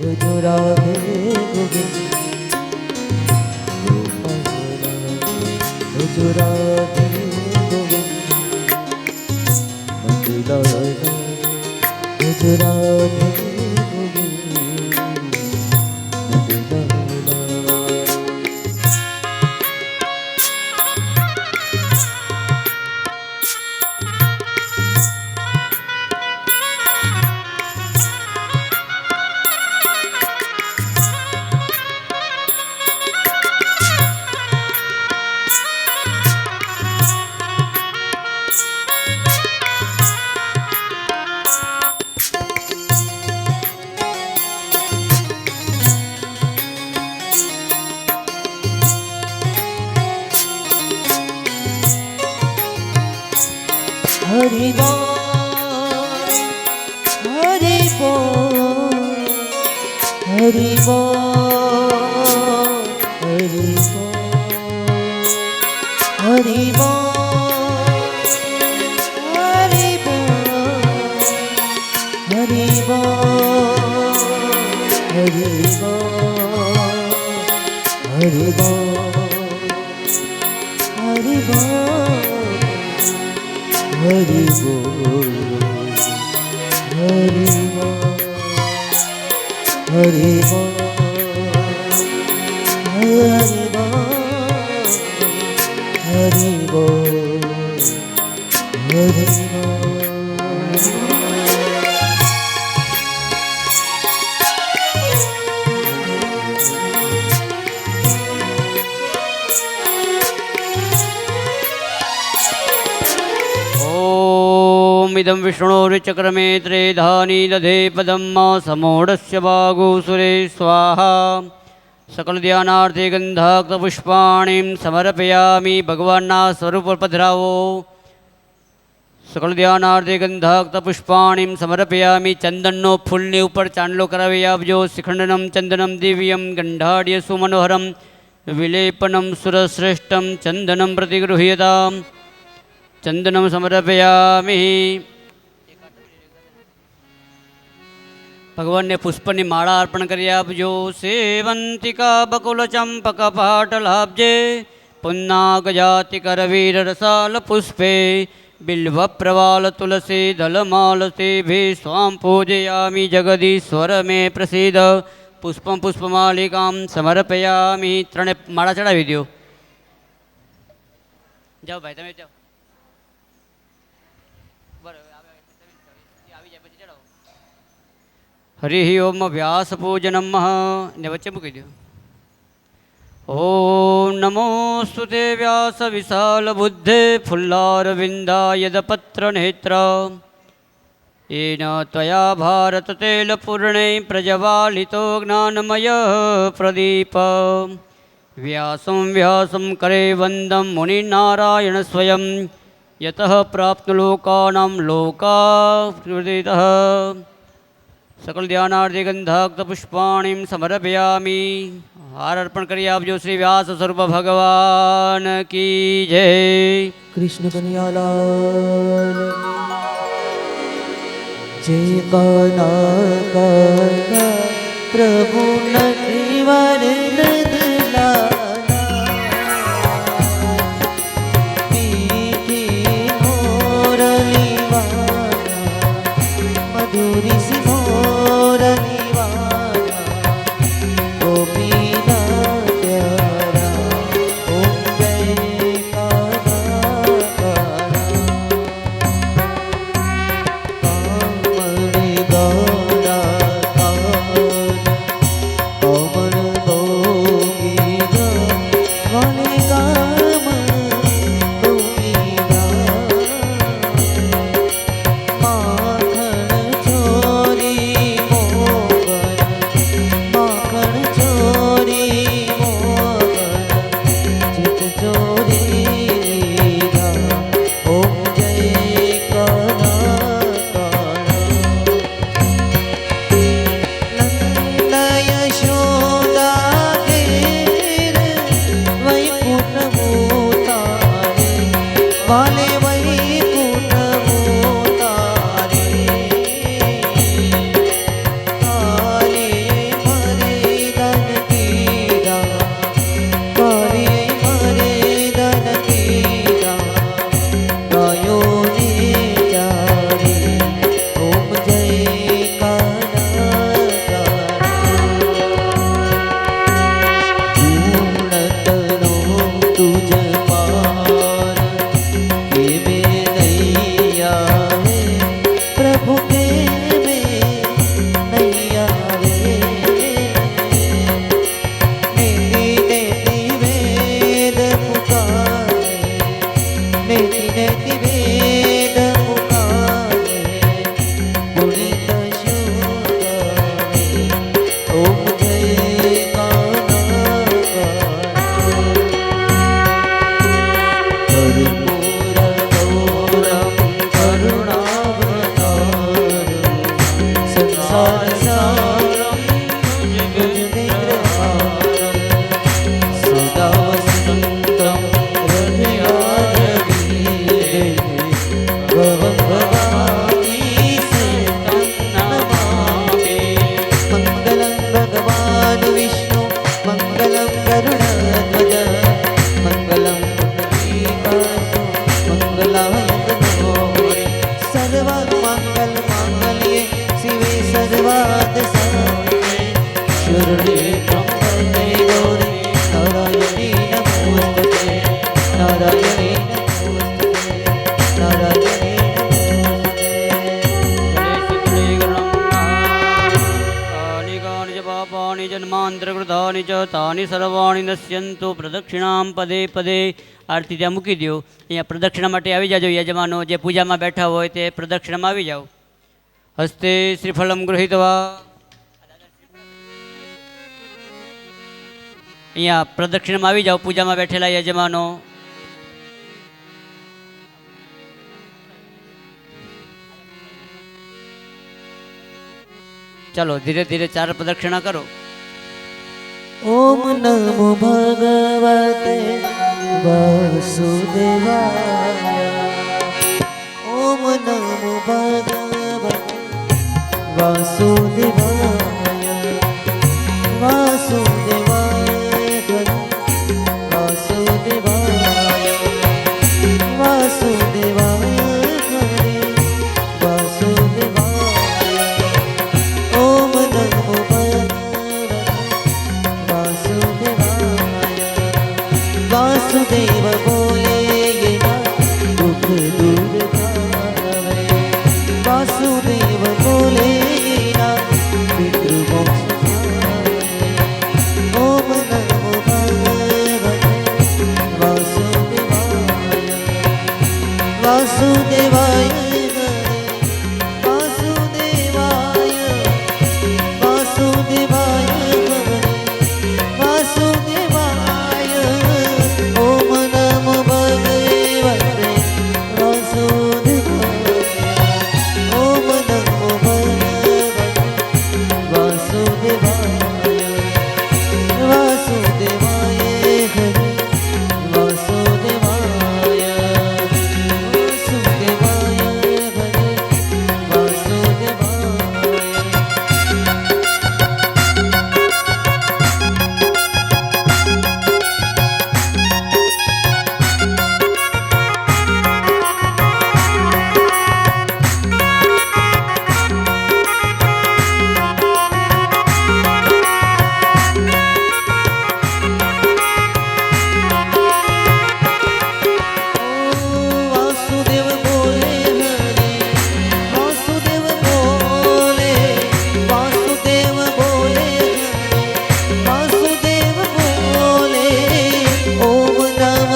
भजो राधे गोविंद भजो राधे गोविंद मंगलाना भजो राधे गोविंद मंगलाना। हरि बोल हरि बोल हरि बोल हरि बोल हरि बोल हरि बोल हरि बोल हरि बोल हरि बोल हरि बोल हरि बोल हरि बोल हरि बोल हरि बोल हरि बोल हरि बोल। इदं विष्णोर्चक्रमे त्रेधानी दधे पदं मा समूढस्य वागुसुरे स्वाहा। सकलध्यानार्थे गन्धाक्तपुष्पाणिं समर्पयामि। भगवानना स्वरूप पर पधरावो। सकलध्यानार्थे गन्धाक्तपुष्पाणिं समर्पयामि। चंदननो फूलनी ऊपर चांदलो करावी आपजो। शिखंडनं चंदनं दिव्यं गंधाढ्य सुमनोहरं विलेपनं सुरश्रेष्ठं चंदनं प्रतिगृह्यताम्। चंदनं समर्पयामि। भगवान ने पुष्पनी माळा अर्पण करी आपजो। सेवंतिका बकुल चंपक पाटलाब्जे पुन्नाग जाति करवीर रसाल पुष्पे बिल्व प्रवाल तुलसी दलमाल सेभे स्वां पूजयामि। जगदीश्वर मे प्रसीद। पुष्पं पुष्पमालिकां समर्पयामि। त्रणेय माळा चढ़ावी दो। जाओ भाई तमे जाओ। हरि ओम व्यास पूजनम ने वच्चे मूकी दो। ओम नमोस्तुते व्यास विशाल बुद्धे फुल्लारविन्दायदपत्र नेत्र येन त्वया भारत तैलपूर्णे प्रज्वालितो ज्ञानमय प्रदीप। व्यासं व्यासं करे वन्दं मुनिनारायण स्वयं यतः प्राप्तलोकानां लोकाकृतितः। सकल ध्यानार्थे गंधाक्त पुष्पाणिं समर्पयामि। हार अर्पण करिए आप जो श्री व्यास स्वरूप भगवान की जय। कृष्ण कन्हैयालाल जय। कान्हा कान्हा प्रभु नटवर नंदलाला मीठी मोरली वाला मधुरी सी मोरली वाला गोपीना प्यारा ओम जय कान्हा कान्हा कामड़ी गौरा कान मुरली त्र्यंबके गौरी नारायणी नमोस्तुते नारायणी नमोस्तुते नारायणी पापानि जन्मांतरकृतानि च तानि सर्वाणि नश्यन्तु प्रदक्षिणां पदे पदे आरती ત્યાં મૂકી દો અહીંયા પ્રદક્ષિણા માટે આવી જાજો યજમાનો જે પૂજામાં બેઠા હોય તે પ્રદક્ષિણામાં આવી જાઓ હસ્તે શ્રીફળમ ગૃહીત્વા અહીંયા પ્રદક્ષિણામાં આવી જાઓ પૂજામાં બેઠેલા યજમાનો चलो धीरे धीरे 4 प्रदक्षिणा करो ओम नमो भगवते वासुदेवाय ओम नमो भगवते वासुदेवाय वासुदेवाय वासुदेवाय वासुदेवाय वासुदेव बोले ये ना दुख दूर भावे वासुदेव बोले ये ना पितृ मोक्ष पावे ओम नमो भगवते वासुदेवाय वासुदेवाय वासुदेवाय वासुदेवाय वासुदेवाय ओम नमो भगवते वासुदेवाय ओम नमो भगवते वासुदेवाय वासुदेवाय हरे वासुदेवाय वासुदेवाय हरे वासुदेवाय वासुदेव बोले हरे वासुदेव बोले वासुदेव बोले हरे वासुदेव बोले ओम नमो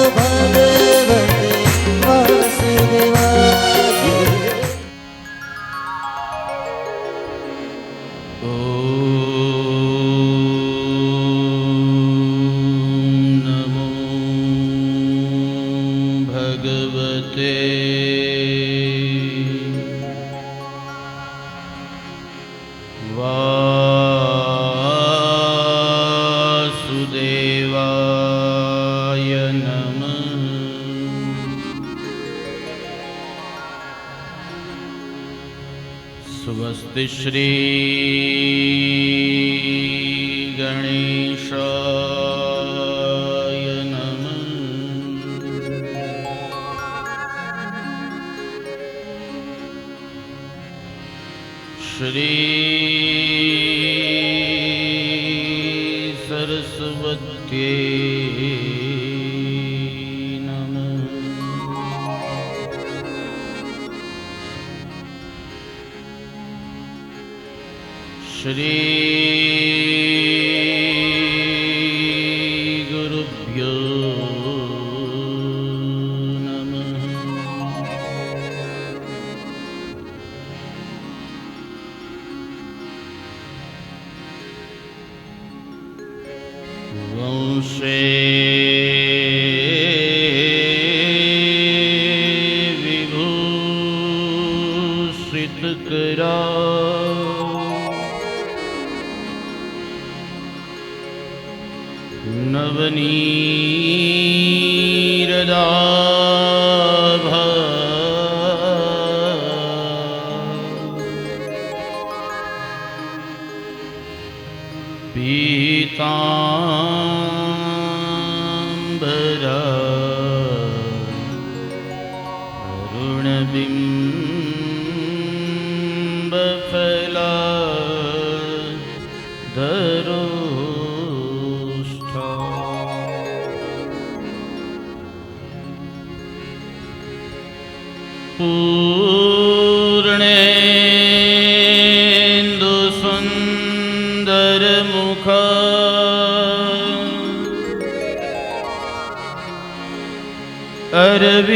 भगवते वासुदेवाय नमो भगवते वासुदेवाय नमः स्वस्ति श्री गणेशाय नमः श्री सरस्वत्यै नमः श्री गुरुभ्यो नमः वंशे विभूषितकरा नवनीरदाभा पीताम्बरा अरुणबिम्बफला धरो पूर्णेन्दु सुन्दर मुख अरविंद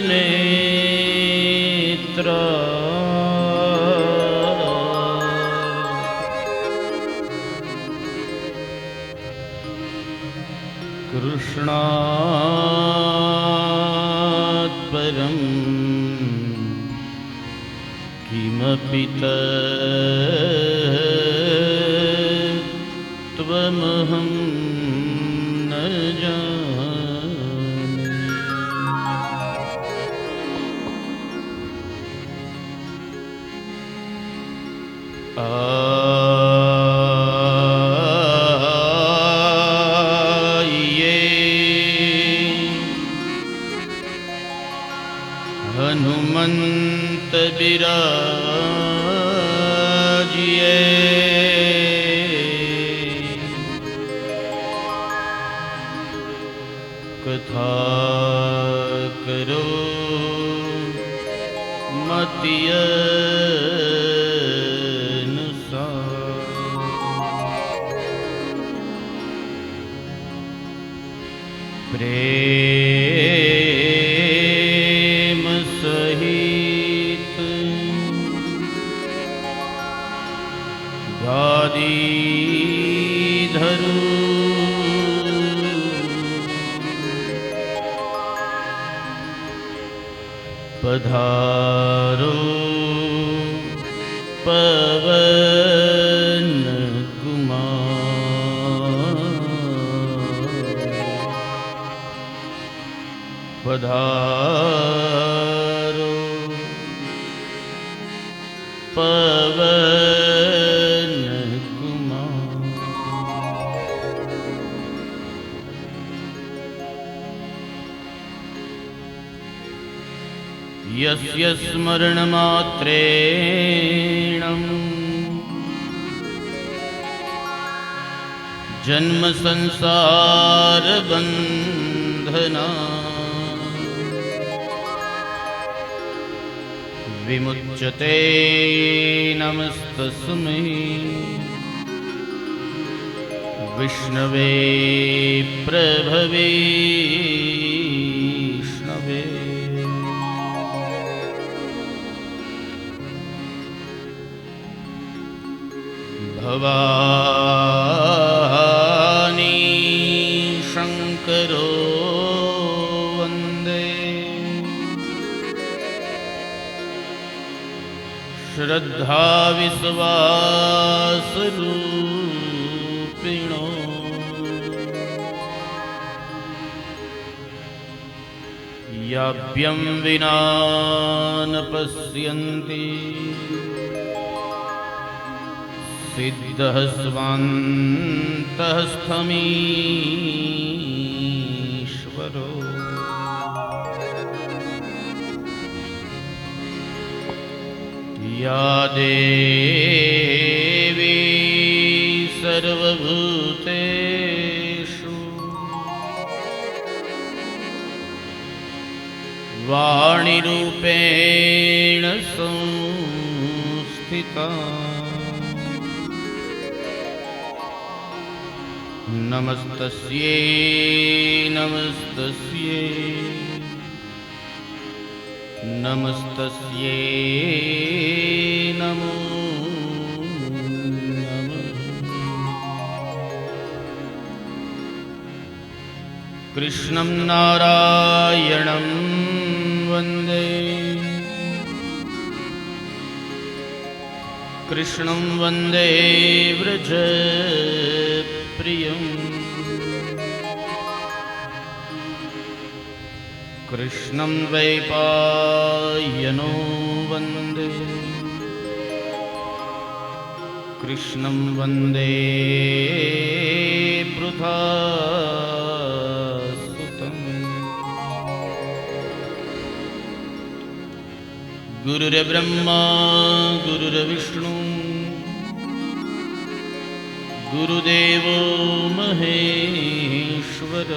नेत्रा कृष्णात् परं किमपि तत्त्वमहं न जाने। हनुमंत बिराजिए कथा करो मति अनुसार प्रेम सहित गादी धरू पधारो पवन कुमार पधारो पवन कुमार। यस्य स्मरणमात्रेण जन्म संसार बंधना विमुच्यते नमस्तस्मै विष्णवे प्रभवे विष्णवे। भवानी शंकरो वंदे श्रद्धा विश्वास रूपिणो याभ्यं विना न पश्यन्ति सिद्धः स्वान्तः स्थमीश्वरो। या देवी सर्वभूतेषु वाणीरूपेण संस्थिता नमस्तस्यै नमस्तस्यै नमस्तस्यै नमो नमः। कृष्णं नारायणं वन्दे कृष्णं वन्दे व्रजप्रियम् कृष्णं वैपायनो वन्दे कृष्णं वन्दे पृथासुतम्। गुरुर्ब्रह्मा गुरुर्विष्णु गुरुदेवो महेश्वर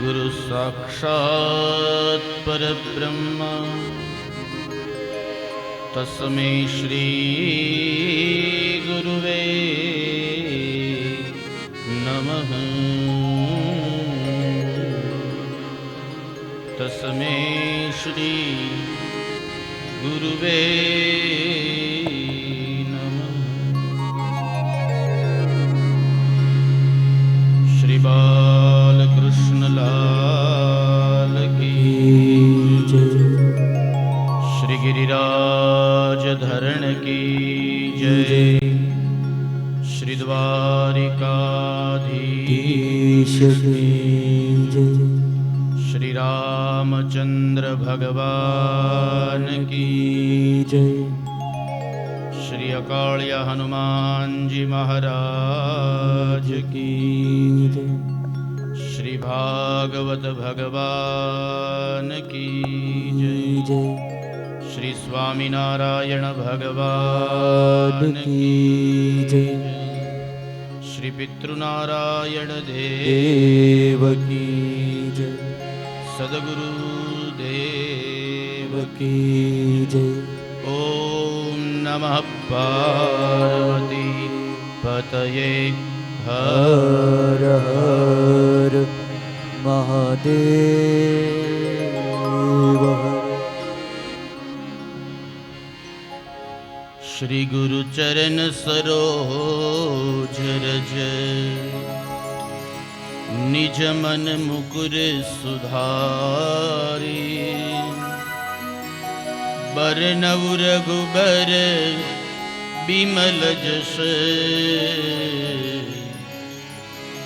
गुरु साक्षात् परब्रह्म तस्मै श्री गुरुवे नमः। तस्मै श्री गुरुवे नमः। श्री बालकृष्ण लाल की जय। श्री गिरिराज धरण की जय। श्री द्वारिकाधीश की जय। श्री रामचंद्र भगवान की जय। श्री अकालिया हनुमान जी महाराज की जय। श्री भागवत भगवान की जय। श्री स्वामीनारायण भगवान की जय। श्री पितृनारायण देव की जय। सद्गुरु देव की जय। ओम नमः पार्वती पतये हर हर महादेव हर। श्री गुरु चरण सरोज रज निज मन मुकुर सुधारी। बरनउ रघुबर बिमल जस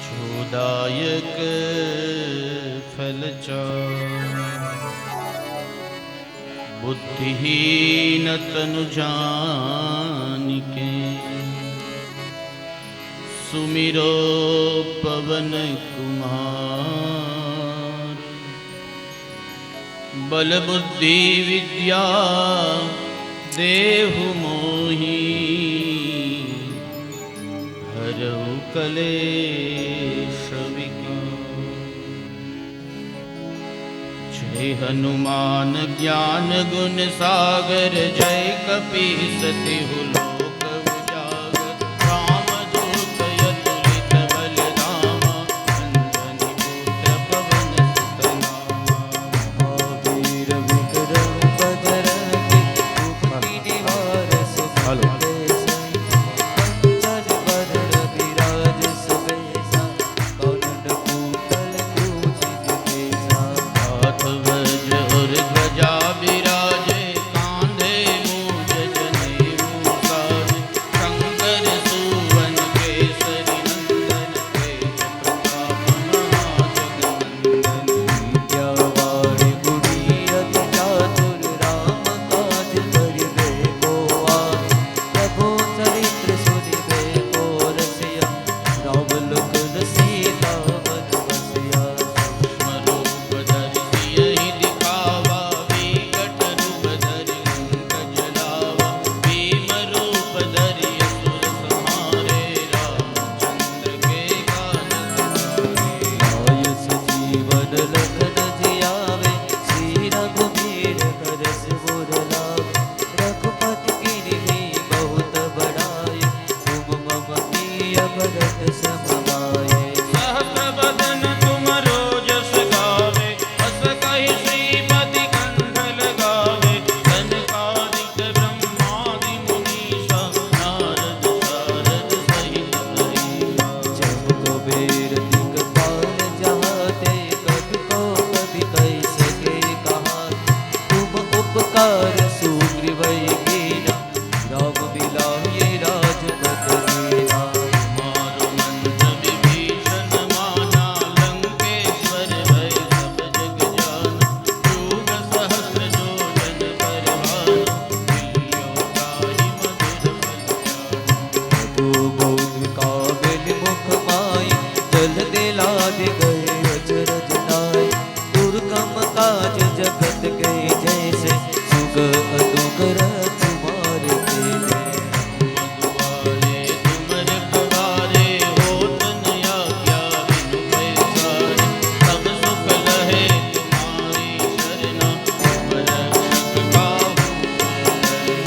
छुदायक फलचारि। बुद्धिहीन तनु जानिके सुमिरो पवन कुमार। बल बुद्धि विद्या देहु मोहि हरहु कलेश विकार। जय हनुमान ज्ञान गुण सागर जय कपीस तिहु लोक उजागर। रामदूत अतुलित बल धामा अंजनी पुत्र पवन सुत नामा। महावीर विक्रम बजरंगी कुमति निवार सुमति देशा। कंचन वरण विराज सुबेसा कानन कुंडल कुंचित केसा। हाथ वज्र और ध्वजा विराजे कांधे मूंज जनेऊ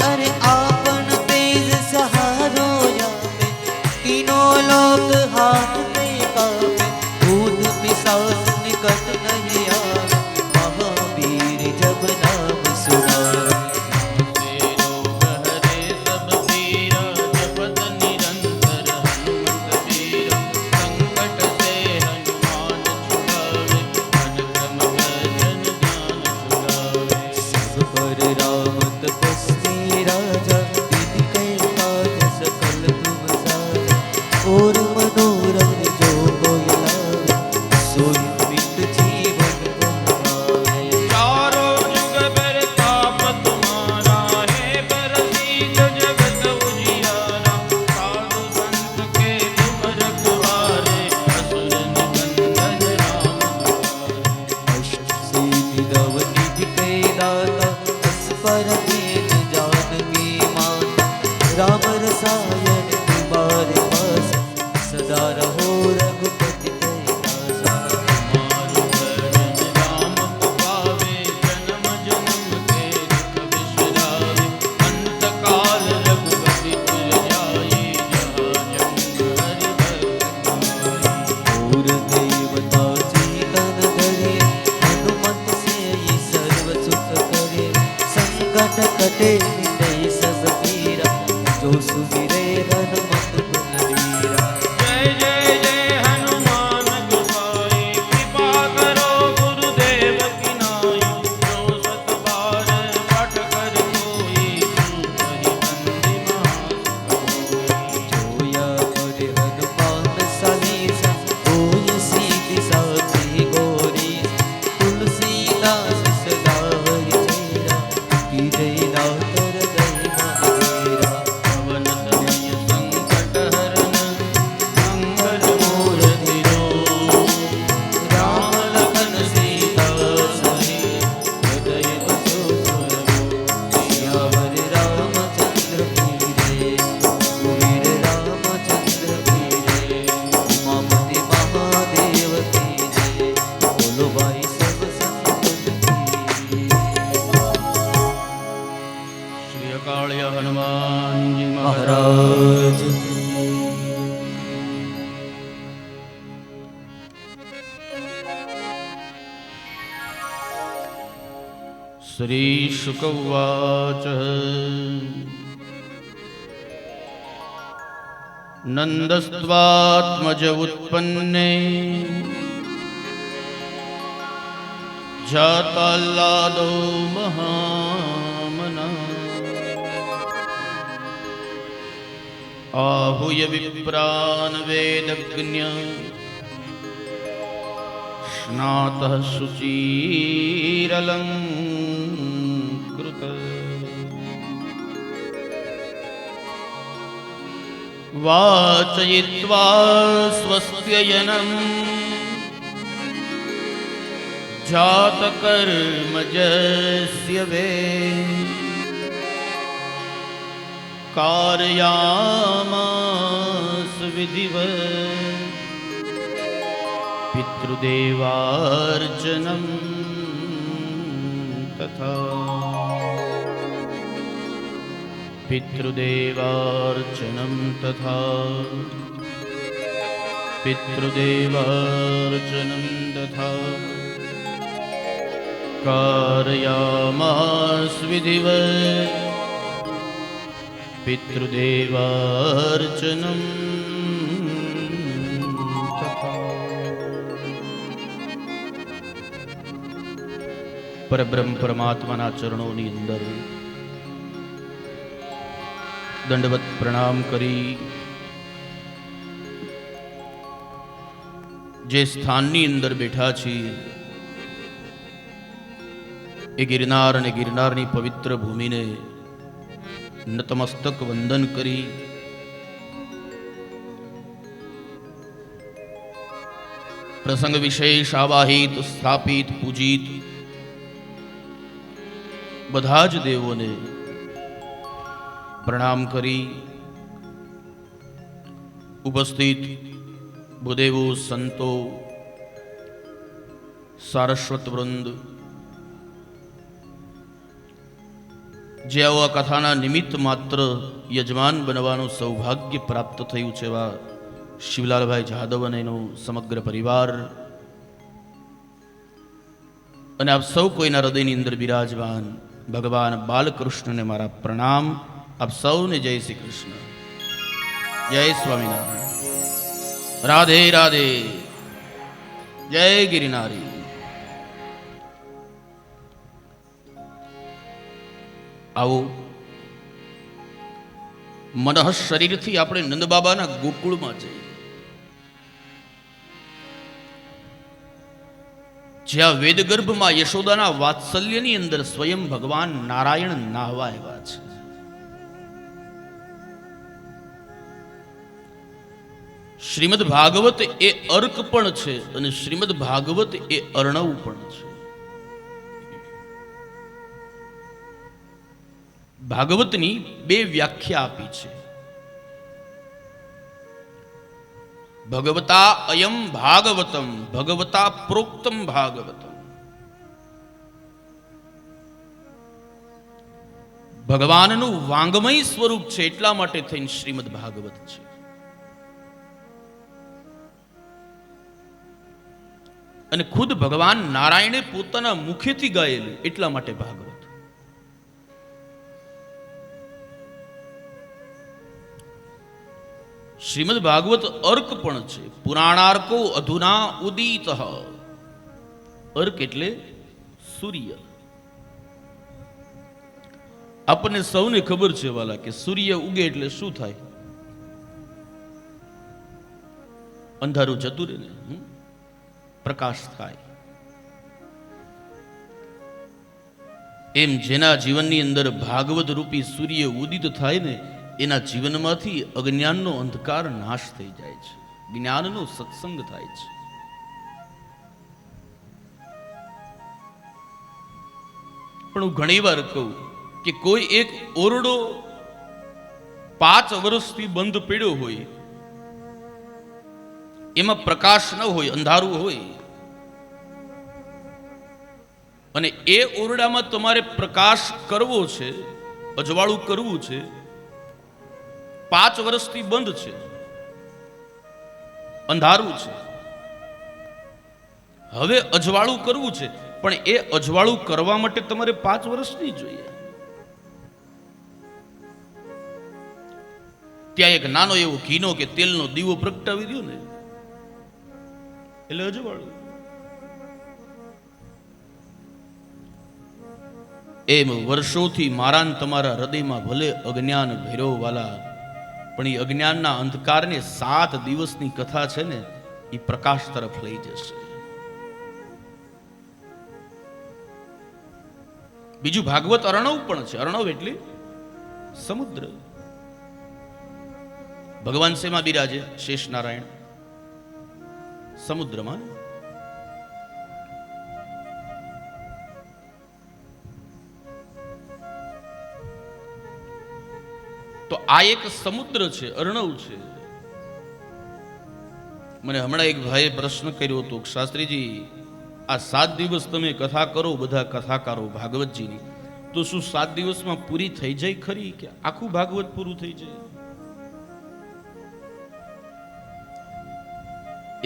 अरे आपन तेज सहारो यावे, तीनों लोक हाथ में कावे, भूत पिशाच निकट नहीं आवे, महावीर जब नाम सुनावे। से रोग हरे सब पीरा, जपत निरंतर हनुमत वीरा, संकट से हनुमान छुड़ावे, मन क्रम भजन ध्यान सुनावे। सब पर राम तपस्वी राजा, विधि कह काज सकल तुम साजा, और मनोरथ जो कोई लावे, सोई मित जीवन गवावे। चारों जुग प्रताप तुम्हारा है, प्रसिद्ध जगत उजियारा, साधु संत के तुम रखवारे, असुर निकंदन राम दुआरे। अष्ट सिद्धि नव निधि के दाता, असपर दीन जानकी माता, राम रसायन तुम्हारे पास, सदा रहो रघुपति के दासा। मारु भजन राम को पावे, जन्म जन्म के दुख बिसरावे, अंत काल रघुपति पुर जाई, जहाँ जन्म हरि भक्त कहाई। और देवता चेतन धरे, हनुमत से ही सर्व सुख करे, संकट कटे मिटै सब पीरा, जो सुमिरे हनुमत बलवीरा। जय जय जय हनुमान गोसाई, कृपा करो गुरुदेव की नाई, जो सत बार पाठ कर कोई, सुनहि बंदी महासुख होई। जोया पर हनुमान सलीसा, होय सीति साखी गोरी, तुलसीदास सदा हरि चेरा, कीजय नातर दई महावीरा। पवन तनय संकट हरन, मंगल मूर्ति रूप, राम लखन सीता सहित, हृदय बसो सुरभूप। सियावर रामचंद्र की जय, वीर रामचंद्र की जय, उमापति महादेव की जय, बोलो भाई सब संतन की श्री अकाल्य हनुमान जी महाराज। महाराज की। श्री शुक उवाच नन्दस्त्वात्मज उत्पन्ने जाताल्लादो महामना आहूय विप्रान् वेदज्ञ स्नातः शुचिरलङ्कृत वाचयित्वा स्वस्त्ययनम् जातकर्मजस्य वे कारयामास विधिवत् पितृदेवार्चनं तथा पितृदेवार्चनं तथा पितृदेवार्चनं तथा कारयामास विधिवत् पितृदेवार्चनं तथा। પરબ્રહ્મ પરમાત્માના ચરણોની અંદર દંડવત પ્રણામ કરી જે સ્થાનની અંદર બેઠા છીએ એ ગિરનાર અને ગિરનારની પવિત્ર ભૂમિને નતમસ્તક વંદન કરી પ્રસંગ વિશેષ આવાહિત સ્થાપિત પૂજિત બધા જ દેવોને પ્રણામ કરી ઉપસ્થિત ભૂદેવો સંતો સારસ્વત વૃંદ જે આવા કથાના નિમિત્ત માત્ર યજમાન બનવાનું સૌભાગ્ય પ્રાપ્ત થયું છે એવા શિવલાલભાઈ જાદવ અને એનો સમગ્ર પરિવાર અને આપ સૌ કોઈના હૃદયની અંદર બિરાજમાન ભગવાન બાલકૃષ્ણને મારા પ્રણામ. આપ સૌને જય શ્રી કૃષ્ણ, જય સ્વામિનારાયણ, રાધે રાધે, જય ગિરિનારી. આવો મનઃ શરીરથી આપણે નંદબાબાના ગોકુળમાં જઈએ, જ્યાં વેદગર્ભમાં યશોદાના વાત્સલ્યની અંદર સ્વયં ભગવાન નારાયણ નાહવા આવ્યા છે. શ્રીમદ ભાગવત એ અર્ક પણ છે અને શ્રીમદ ભાગવત એ અર્ણવ પણ છે. ભાગવતની બે વ્યાખ્યા આપી છે. ભગવતા અયમ ભાગવતમ, ભગવતા પ્રોક્તમ ભાગવતમ. ભગવાનનું વાંગમય સ્વરૂપ છે એટલા માટે થઈને શ્રીમદ ભાગવત છે. અને ખુદ ભગવાન નારાયણે પોતાના મુખેથી ગાયેલું એટલા માટે ભાગવત. શ્રીમદ ભાગવત અર્ક પણ છે. પુરાણાર્કો અધુના ઉદિત. અર્ક એટલે સૂર્ય. આપણને સૌને ખબર છે વાલા કે સૂર્ય ઉગે એટલે શું થાય? અંધારું જતું રહે ને, પ્રકાશ થાય. એમ જેના જીવનની અંદર ભાગવત રૂપી સૂર્ય ઉદિત થાય ને, એના જીવનમાંથી અજ્ઞાનનો અંધકાર નાશ થઈ જાય છે, જ્ઞાનનો સત્સંગ થાય છે. પણ હું ઘણી વાર કહું કે કોઈ એક ઓરડો 5 વર્ષથી બંધ પડ્યો હોય, એમાં પ્રકાશ ન હોય, અંધારું હોય, અને એ ઓરડામાં તમારે પ્રકાશ કરવો છે, અજવાળું કરવું છે, 5 વર્ષથી બંધ છે, અંધારું છે, હવે અજવાળું કરવું છે, પણ એ અજવાળું કરવા માટે તમારે 5 વર્ષ નહીં જોઈએ. ત્યાં એક નાનો એવો ઘીનો કે તેલનો દીવો પ્રગટાવી દો ને એટલે અજવાળું. એમ વર્ષોથી મારા ને તમારા હૃદયમાં ભલે અજ્ઞાન ભેરો વાલા, પણ એ અજ્ઞાનના અંધકારને 7 દિવસની કથા છે ને, એ પ્રકાશ તરફ લઈ જશે. બીજું ભાગવત અર્ણવ પણ છે. અર્ણવ એટલે સમુદ્ર. ભગવાન શેમાં બિરાજે? શેષ નારાયણ સમુદ્રમાં. તો આ એક સમુદ્ર છે, અર્ણવ છે. મને હમણાં એક ભાઈએ પ્રશ્ન કર્યો હતો, શાસ્ત્રીજી આ 7 દિવસ તમે કથા કરો, બધા કથાકારો ભાગવતજીની, તો શું 7 દિવસમાં પૂરી થઈ જાય ખરી? કે આખું ભાગવત પૂરું થઈ જાય?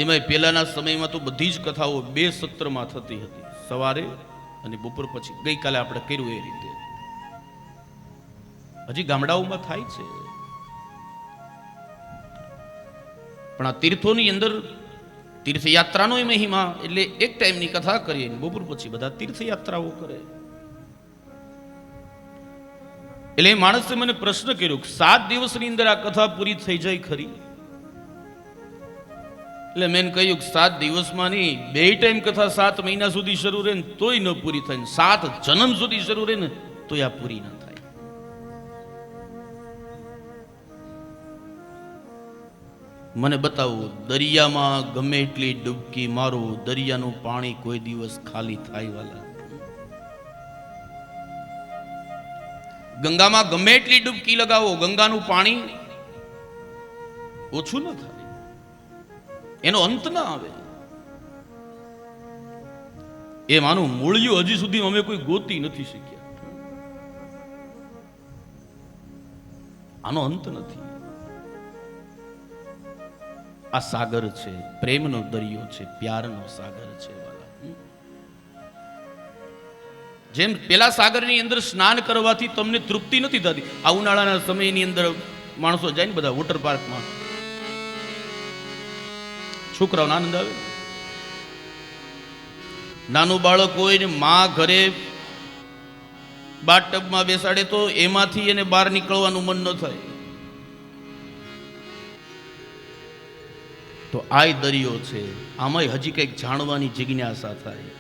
એમાં પહેલાના સમયમાં તો બધી જ કથાઓ 2 સત્રમાં થતી હતી, સવારે અને બપોર પછી. ગઈકાલે આપણે કર્યું એ રીતે. હજી ગામડાઓમાં થાય છે, પણ આ તીર્થોની અંદર તીર્થયાત્રાનો મહિમા એટલે એક ટાઈમની કથા કરીએ, બપોર પછી બધા તીર્થયાત્રાઓ કરે. એટલે એ માણસે મને પ્રશ્ન કર્યો, 7 દિવસની અંદર આ કથા પૂરી થઈ જાય ખરી? એટલે મેં કહ્યું કે 7 દિવસમાં નહીં, 2 ટાઈમ કથા 7 મહિના સુધી શરૂ રહે ને તોય ન પૂરી થાય, 7 જન્મ સુધી શરૂ રહે ને તોય આ પૂરી ના થાય. મને બતાવો, દરિયામાં ગમે એટલી ડૂબકી મારો, દરિયાનું પાણી કોઈ દિવસ ખાલી થાય વાલા? ગંગામાં ગમે એટલી ડૂબકી લગાવો, ગંગાનું પાણી ઓછું ન થાય, એનો અંત ના આવે. એ માનું મૂળિયું હજી સુધી અમે કોઈ ગોતી નથી શક્યા. આનો અંત નથી. આ સાગર છે, પ્રેમનો દરિયો છે, પ્યારનો સાગર છે વાલા. જેમ પેલા સાગરની અંદર સ્નાન કરવાથી તમને તૃપ્તિ નથી થતી. આ ઉનાળાના સમયની અંદર માણસો જાય ને બધા વોટર પાર્કમાં, છોકરાઓને આનંદ આવે. નાનું બાળક હોય ને માં ઘરે બાથટબમાં બેસાડે તો એમાંથી એને બહાર નીકળવાનું મન ન થાય. તો આ દરિયો છે, આમાંય હજી કંઈક જાણવાની જિજ્ઞાસા થાય.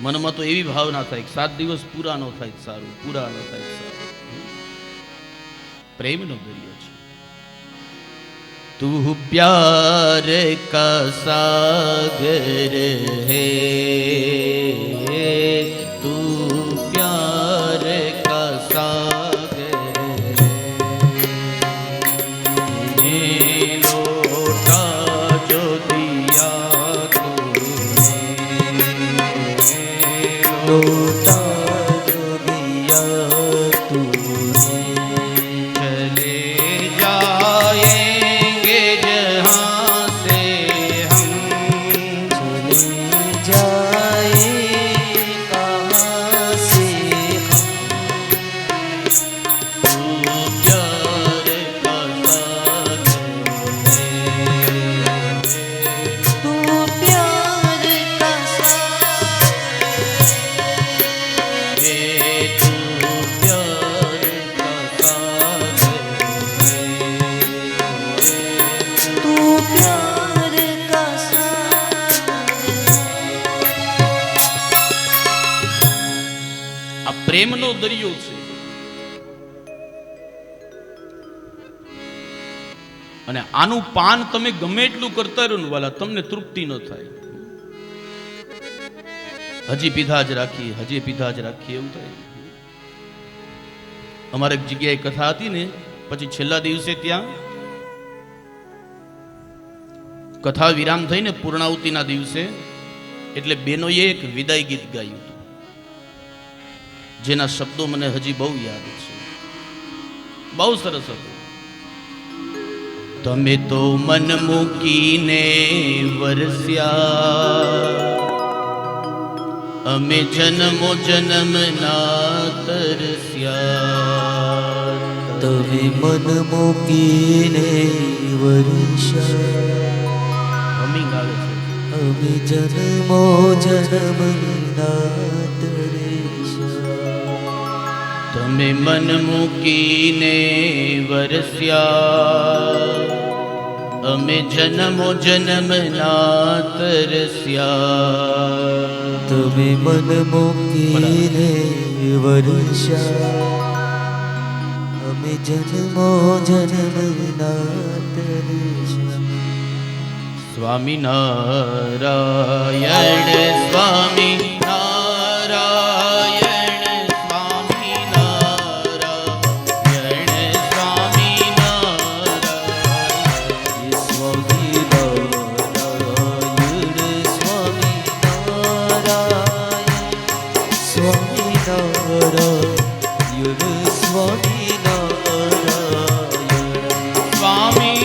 મનમાં તો એવી ભાવના થાય કે 7 દિવસ પૂરા ન થાય સારું, પૂરા ન થાય સારું. પ્રેમનો દરિયો છે. તું પ્યાર કા સાગર હે, તું પ્યાર કા સાગર હે, લોટા જો દિયા लोटा जो दिया तूने, चले जाएंगे जहाँ से हम, चले जाए कहाँ से हम, तू प्यार का सागर है, तू प्यार का सागर है, तू प्यार का આ પ્રેમનો દરિયો છે. અને આનું પાન તમે ગમે એટલું કરતા રહો ને વાલા, તમને તૃપ્તિ ન થાય. હજી પીધા જ રાખીએ, હજી પીધા જ રાખીએ એવું થાય. અમારે એક જગ્યાએ કથા હતી ને, પછી છેલ્લા દિવસે ત્યાં કથા વિરામ થઈને પૂર્ણાહુતિના દિવસે એટલે બેનોએ એક વિદાય ગીત ગાયું હતું, જેના શબ્દો મને હજી બહુ યાદ છે. બહુ સરસ હતું. તમે તો મન મૂકીને વરસ્યા, અમે જન્મો જન્મના તરસ્યા. તમે મન મૂકીને વર્ષા, હમિંગ આવે છે. અમે જન્મો જન્મના તરેશા. તમે મન મૂકીને વરસ્યા, અમે જન્મો જન્મના તરસ્યા. તમે મન મૂકીને વર્ષા, અમે જન્મો જન્મના તરેશા. સ્વામિનારાયણ સ્વામિનારાયણ સ્વામિનારાયણ સ્વામિનારાયણ સ્વામિનારાયણ સ્વામિનારાયણ સ્વામિનારાયણ સ્વામિનારાયણ સ્વામિનારાયણ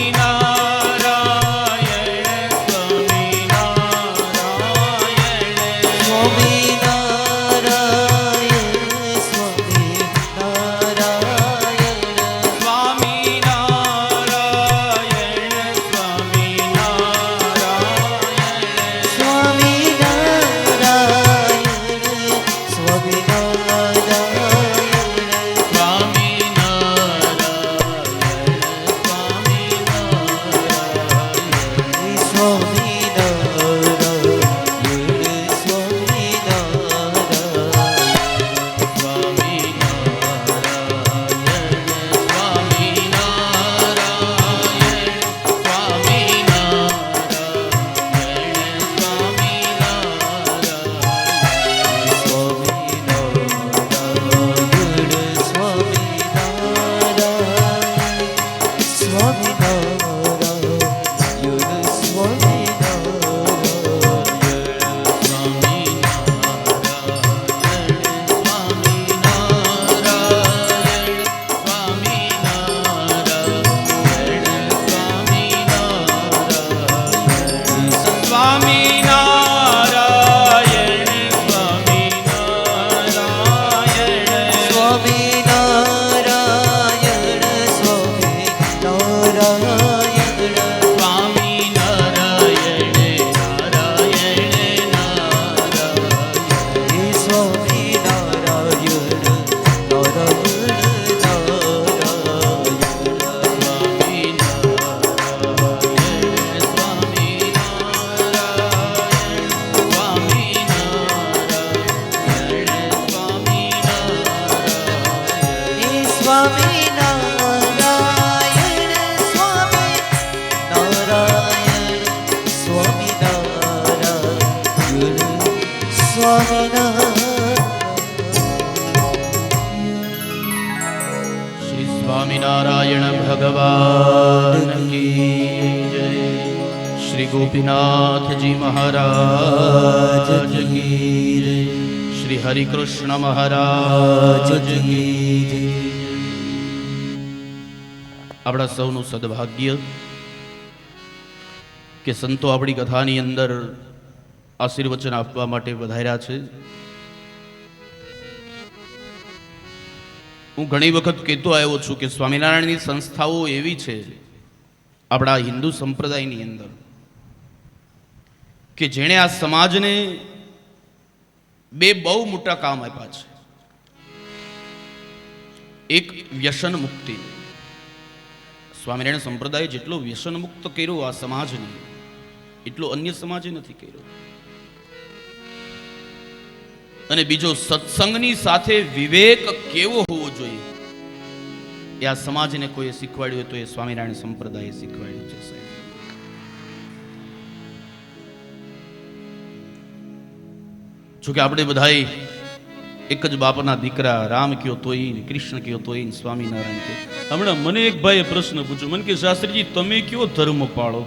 સ્વામિનારાયણ સ્વામી નારાયણ સ્વામી નારાયણ સ્વામી નારાયણ સ્વામી શ્રી સ્વામિનારાયણ ભગવાન કી જય. શ્રી ગોપીનાથજી મહારાજ કી જય. શ્રી હરિકૃષ્ણ મહારાજ કી જય. આપણા સૌનું સદભાગ્ય કે સંતો આપણી કથાની અંદર આશીર્વચન આપવા માટે વધાર્યા છે. હું ઘણી વખત કહેતો આવ્યો છું કે સ્વામિનારાયણની સંસ્થાઓ એવી છે આપણા હિન્દુ સંપ્રદાયની અંદર કે જેણે આ સમાજને બે બહુ મોટા કામ આપ્યા છે. એક વ્યસન મુક્તિ. સ્વામિનારાયણ સંપ્રદાય જેટલો વ્યસન મુક્ત કર્યો આ સમાજને એટલો અન્ય સમાજે નથી કર્યો. અને બીજો સત્સંગની સાથે વિવેક કેવો હોવો જોઈએ એ આ સમાજને કોઈ શીખવાડ્યું હોય તો એ સ્વામિનારાયણ સંપ્રદાયે શીખવાડ્યું છે. સાહેબ, જોકે આપણે બધાએ એક જ બાપના દીકરા, રામ કયો તોય ને કૃષ્ણ કયો તોય ને સ્વામિનારાયણ કયો. હમણાં મને એક ભાઈએ પ્રશ્ન પૂછ્યો, મને કે શાસ્ત્રીજી તમે કયો ધર્મ પાળો?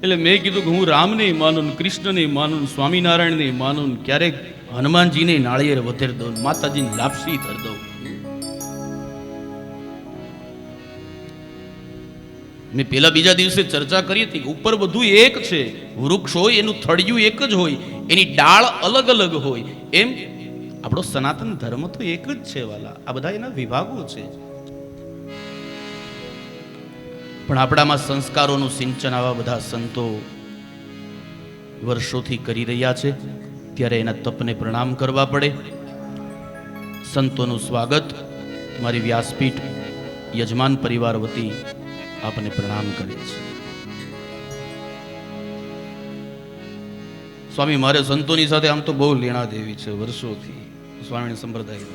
એટલે મેં કીધું કે હું રામને માનું, કૃષ્ણને માનું, સ્વામિનારાયણને માનું, ક્યારેક હનુમાનજીને નાળિયેર વધેર દઉં, માતાજીને લાપસી ધર દઉં. મેં પેલા બીજા દિવસે ચર્ચા કરી હતી કે ઉપર બધું એક છે. વૃક્ષ હોય એનું થળિયું એક જ હોય, એની ડાળ અલગ અલગ હોય. એમ આપણો સનાતન ધર્મ તો એક જ છે વાલા. આ બધા એના વિભાગો છે. પણ આપણામાં સંસ્કારોનું સિંચન આવા બધા સંતો વર્ષોથી કરી રહ્યા છે, ત્યારે એના તપને પ્રણામ કરવા પડે. સંતોનું સ્વાગત મારી વ્યાસપીઠ યજમાન પરિવાર વતી આપને પ્રણામ કરે છે. સ્વામી, મારે સંતોની સાથે આમ તો બહુ લેણા દેવી છે વર્ષોથી. સ્વામિનારાયણ સંપ્રદાય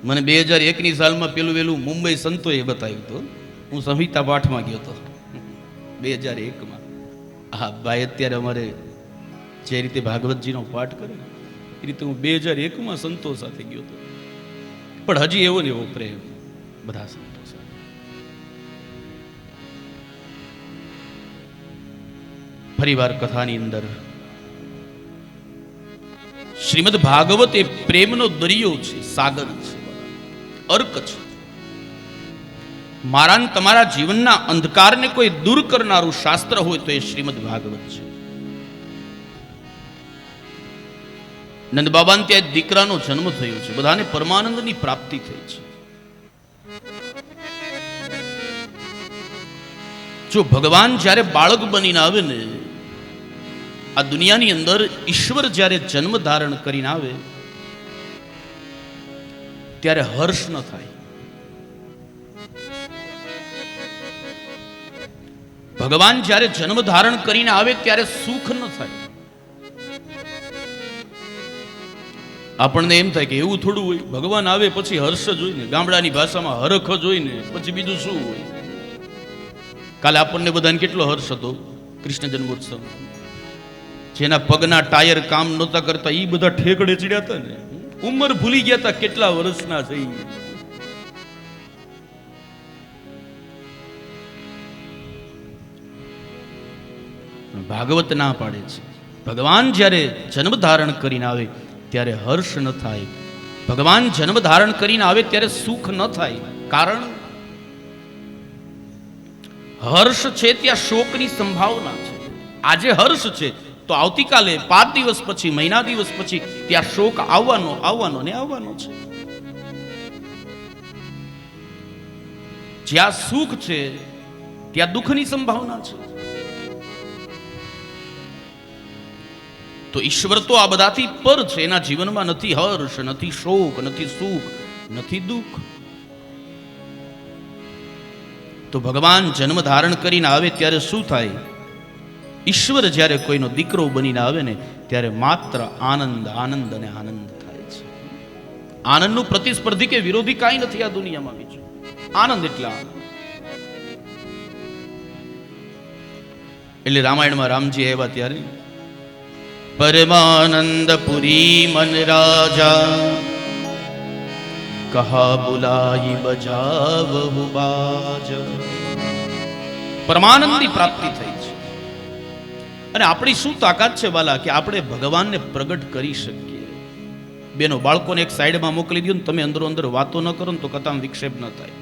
મને 2001ની સાલમાં પેલું વેલું મુંબઈ સંતોએ બતાવ્યું હતું. હું સંહિતા પાઠમાં ગયો હતો 2001માં. હા ભાઈ, અત્યારે અમારે જે રીતે ભાગવતજીનો પાઠ કરે એ રીતે હું 2001માં સંતો સાથે ગયો હતો. પણ હજી એવો ને એવો પ્રેમ બધા સંતો સાથે. ફરીવાર કથાની અંદર શ્રીમદ ભાગવત એ પ્રેમનો દરિયો છે, સાગર છે, અર્ક છે. મારા ને તમારા જીવનના અંધકારને કોઈ દૂર કરનારું શાસ્ત્ર હોય તો એ શ્રીમદ ભાગવત છે. નંદ બાબાને ત્યાં દીકરાનો જન્મ થયો છે, બધાને પરમાનંદની પ્રાપ્તિ થઈ છે. જો ભગવાન જ્યારે બાળક બનીને આવે ને આ દુનિયાની અંદર, ઈશ્વર જ્યારે જન્મ ધારણ કરીને આવે ત્યારે હર્ષ ન થાય. ભગવાન જ્યારે જન્મ ધારણ કરીને આવે ત્યારે સુખ ન થાય. આપણને એમ થાય કે એવું થોડું હોય, ભગવાન આવે પછી હર્ષ જ હોય ને, ગામડાની ભાષામાં હરખ જ હોય ને, પછી બીજું શું હોય. કાલે આપણને બધાને કેટલો હર્ષ હતો કૃષ્ણ જન્મોત્સવ. જેના પગના ટાયર કામ નહોતા કરતા એ બધા ઠેકડે ચડ્યા હતા ને, ઉંમર ભૂલી ગયા હતા કેટલા વર્ષના થઈ. ભાગવત ના પાડે છે ભગવાન જ્યારે જન્મ ધારણ કરીને આવે ત્યારે હર્ષ ન થાય. ભગવાન જન્મ ધારણ કરીને આવે ત્યારે સુખ ન થાય. કારણ હર્ષ છે ત્યાં શોકની સંભાવના છે. આજે હર્ષ છે તો આવતીકાલે 5 દિવસ પછી, મહિના દિવસ પછી ત્યાં શોક આવવાનો ને આવવાનો છે. જ્યાં સુખ છે ત્યાં દુઃખની સંભાવના છે. તો ઈશ્વર તો આ બધાથી પર છે. એના જીવનમાં નથી હર્ષ, નથી શોક, નથી સુખ, નથી દુઃખ. તો ભગવાન જન્મ ધારણ કરીને આવે ત્યારે શું થાય? ઈશ્વર જ્યારે કોઈનો દીકરો બનીને આવે ને ત્યારે માત્ર આનંદ, આનંદ અને આનંદ થાય છે. આનંદનું પ્રતિસ્પર્ધી કે વિરોધી કાંઈ નથી આ દુનિયામાં બીજું. આનંદ એટલે આનંદ. એટલે રામાયણમાં રામજી આવ્યા ત્યારે પરમાનંદપુરી મન રાજા કહા બુલાઈ બજાવહુ બાજ. પરમાનંદની પ્રાપ્તિ થઈ છે. અને આપણી શું તાકાત છે વાલા કે આપણે ભગવાનને પ્રગટ કરી શકીએ. બેનો બાળકોને એક સાઈડમાં મોકલી દો ને તમે અંદરો અંદર વાતો ન કરો ને તો કથામાં વિક્ષેપ ન થાય.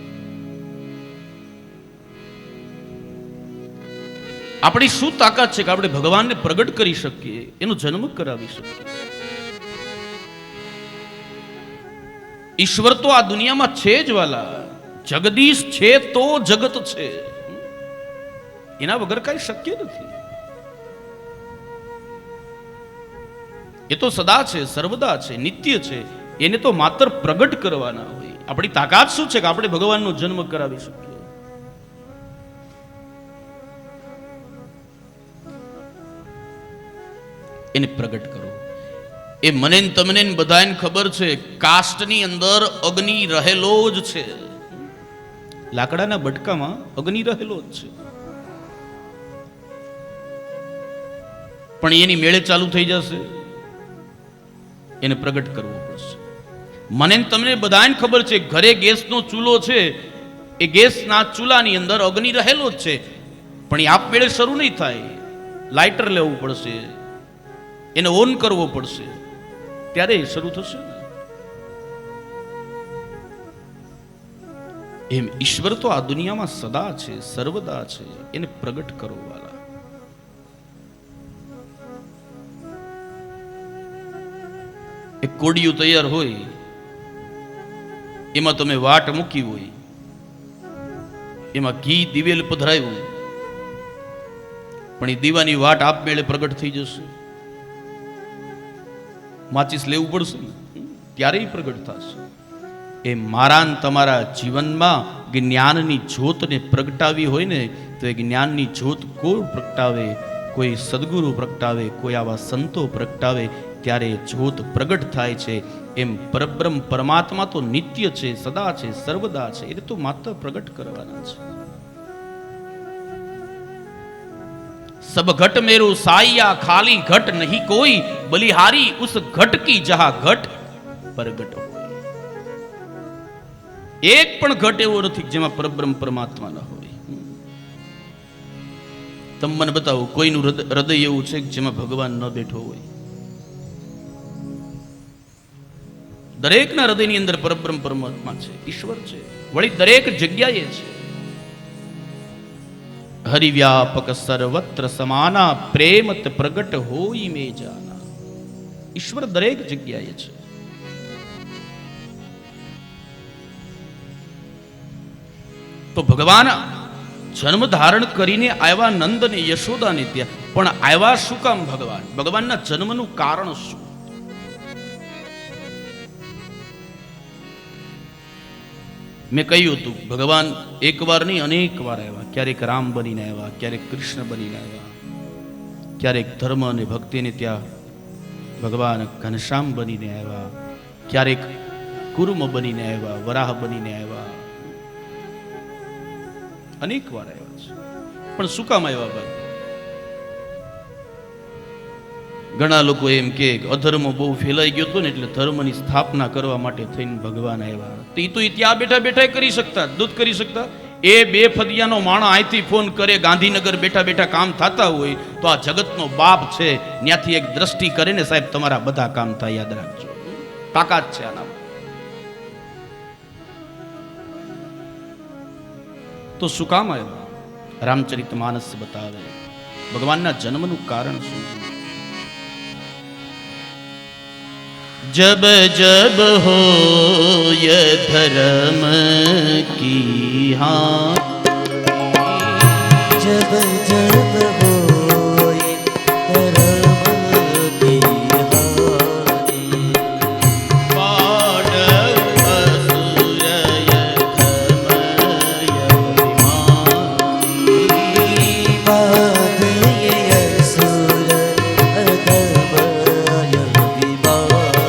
આપણી શું તાકાત છે કે આપણે ભગવાનને પ્રગટ કરી શકીએ, એનો જન્મ કરાવી શકીએ. ઈશ્વર તો આ દુનિયામાં છે જ વાલા. જગદીશ છે તો જગત છે, એના વગર કઈ શક્ય નથી. એ તો સદા છે, સર્વદા છે, નિત્ય છે. એને તો માત્ર પ્રગટ કરવાના હોય. આપણી તાકાત શું છે કે આપણે ભગવાનનો જન્મ કરાવી શકીએ. એને પ્રગટ કરો. એ મને તમને બધાને ખબર છે કાસ્ટની અંદર અગ્નિ રહેલો જ છે. લાકડાના બટકામાં અગ્નિ રહેલો જ છે, પણ એની મેળે ચાલુ થઈ જશે. એને પ્રગટ કરવો પડશે. મને તમને બધાને ખબર છે ઘરે ગેસનો ચૂલો છે, એ ગેસના ચૂલાની અંદર અગ્નિ રહેલો જ છે, પણ એ આપમેળે શરૂ નહીં થાય. લાઇટર લેવું પડશે, એને ઓન કરવો પડશે, ત્યારે શરૂ થશે. એમ ઈશ્વર તો આ દુનિયામાં સદા છે, સર્વદા છે. એને પ્રગટ કરો વાલા. એક કોડિયું તૈયાર હોય, એમાં તમે વાટ મૂકી હોય, એમાં ઘી દિવેલ પધરાયું, પણ એ દીવાની વાટ આપમેળે પ્રગટ થઈ જશે. માચીસ લેવું પડશે ને ત્યારે પ્રગટ થશે. એ મારા તમારા જીવનમાં જ્ઞાનની જ્યોતને પ્રગટાવી હોય ને તો એ જ્ઞાનની જ્યોત કોઈ પ્રગટાવે, કોઈ સદગુરુ પ્રગટાવે, કોઈ આવા સંતો પ્રગટાવે, ત્યારે જ્યોત પ્રગટ થાય છે. એમ પરબ્રહ્મ પરમાત્મા તો નિત્ય છે, સદા છે, સર્વદા છે. એ તો માત્ર પ્રગટ કરવાના છે. सब घट मेरो साइया खाली घट नहीं कोई, बलिहारी उस घट की जहां घट प्रगट હોય. એક પણ ઘટ એવો નથી જેમાં પરબ્રહ્મ પરમાત્મા ન હોય. તમે મને બતાવો કોઈનું હૃદય એવું છે જેમાં ભગવાન ન બેઠો હોય? દરેકના હૃદયની અંદર પરબ્રહ્મ પરમાત્મા છે, ઈશ્વર છે, વળી દરેક જગ્યાએ છે. હરિવ્યાપક સર્વત્ર સમાના, પ્રેમત પ્રગટ હોય મે જાના. ઈશ્વર દરેક જગ્યાએ છે. તો ભગવાન જન્મ ધારણ કરીને આવ્યા નંદ ને યશોદા ને ત્યાં, પણ આવ્યા શું કામ ભગવાન? ભગવાનના જન્મનું કારણ શું? મેં કહ્યું હતું ભગવાન એક વાર નહીં અનેક વાર આવ્યા. ક્યારેક રામ બનીને આવ્યા, ક્યારેક કૃષ્ણ બનીને આવ્યા, ક્યારેક ધર્મ અને ભક્તિને ત્યાં ભગવાન ઘનશ્યામ બનીને આવ્યા, ક્યારેક કુર્મ બનીને આવ્યા, વરાહ બનીને આવ્યા. અનેક વાર આવ્યા છે. પણ શું કામ આવ્યા ભાઈ? ઘણા લોકો એમ કે અધર્મ બહુ ફેલાઈ ગયો હતો ને એટલે ધર્મની સ્થાપના કરવા માટે થઈને ભગવાન આવ્યા. તો એ ત્યાં બેઠા બેઠા કરી શકતા, દૂધ કરી શકતા. એ બે ફદિયાનો માણસ અહીંથી ફોન કરે, ગાંધીનગર બેઠા બેઠા કામ થતા હોય તો આ જગતનો બાપ છે, ત્યાંથી એક દ્રષ્ટિ કરે ને સાહેબ તમારા બધા કામ થાય. યાદ રાખજો, તાકાત છે આના. તો શું કામ આવ્યા? રામચરિત માનસ બતાવે ભગવાનના જન્મનું કારણ શું છે. जब जब हो ये धर्म की हाँ, जब जब हो ये धर्म की हानि, पांडव असुर यधमयभिमानी, बाध ये असुर अधमय विमानी,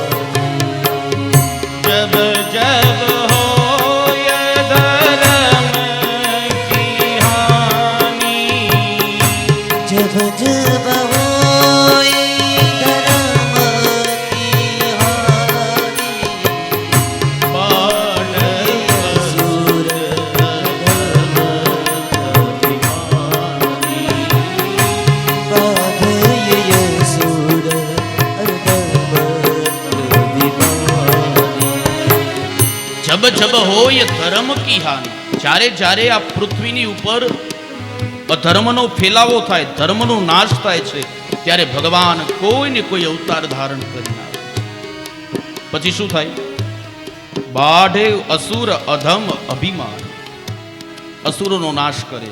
जब જબ જબ હોય ધર્મ કી હાનિ, જ્યારે જ્યારે આ પૃથ્વીની ઉપર અધર્મનો ફેલાવો થાય, ધર્મનો નાશ થાય છે, ત્યારે ભગવાન કોઈ ને કોઈ અવતાર ધારણ કરીને આવે. પછી શું થાય? બાઢે અસુર અધમ અભિમાન, અસુરોનો નાશ કરે,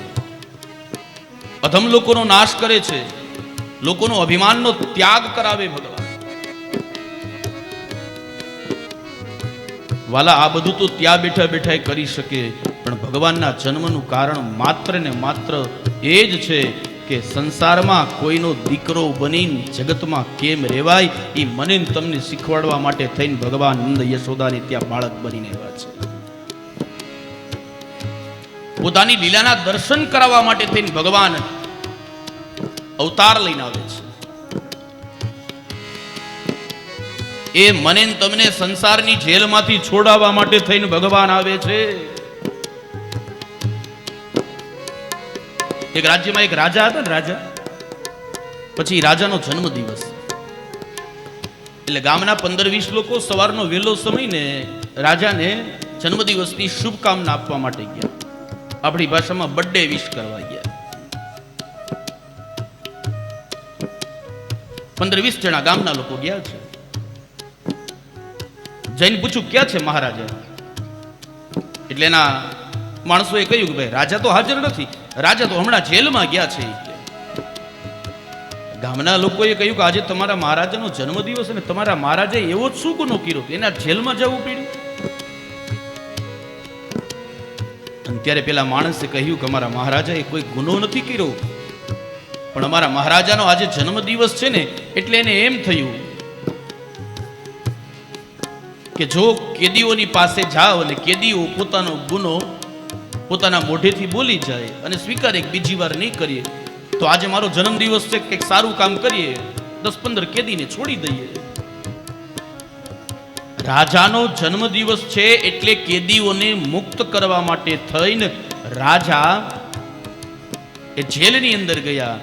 અધમ લોકોનો નાશ કરે છે, લોકોનો અભિમાનનો ત્યાગ કરાવે ભગવાન. વાલા, આ બધું તો ત્યાં બેઠા બેઠા કરી શકે, પણ ભગવાનના જન્મનું કારણ માત્ર ને માત્ર એ જ છે કે સંસારમાં કોઈનો દીકરો બનીને જગતમાં કેમ રહેવાય, એ મને તમને શીખવાડવા માટે થઈને ભગવાન નંદ યશોદાને ત્યાં બાળક બનીને આવ્યા છે. પોતાની લીલાના દર્શન કરાવવા માટે થઈને ભગવાન અવતાર લઈને આવે છે. એ મને તમને સંસારની જેલમાંથી છોડાવવા માટે થઈને ભગવાન આવે છે. એક રાજ્યમાં એક રાજા હતા ને, રાજા પછી રાજાનો જન્મ દિવસ એટલે ગામના 15-20 લોકો સવારનો વહેલો સમય ને રાજાને જન્મદિવસની શુભકામના આપવા માટે ગયા. આપણી ભાષામાં બર્થડે વિશ કરવા ગયા. 15-20 જણા ગામના લોકો ગયા છે. જઈને પૂછ્યું ક્યાં છે મહારાજા? એટલે એના માણસોએ કહ્યું કે ભાઈ રાજા તો હાજર નથી, રાજા તો હમણાં જેલમાં ગયા છે. ગામના લોકોએ કહ્યું કે આજે તમારા મહારાજાનો જન્મદિવસ અને તમારા મહારાજાએ એવો જ શું ગુનો કર્યો એના જેલમાં જવું પડ્યું? અને ત્યારે પેલા માણસે કહ્યું કે અમારા મહારાજાએ કોઈ ગુનો નથી કર્યો, પણ અમારા મહારાજાનો આજે જન્મદિવસ છે ને એટલે એને એમ થયું કે જો કેદીઓની પાસે જાઓ અને કેદીઓ પોતાનો ગુનો પોતાના મોઢેથી બોલી જાય અને સ્વીકારે બીજી વાર નહીં કરીએ, તો આજે મારો જન્મદિવસ છે, કંઈક સારું કામ કરીએ, 10-15 કેદીને છોડી દઈએ. રાજાનો જન્મદિવસ છે એટલે કેદીઓને મુક્ત કરવા માટે થઈને રાજા એ જેલની અંદર ગયા.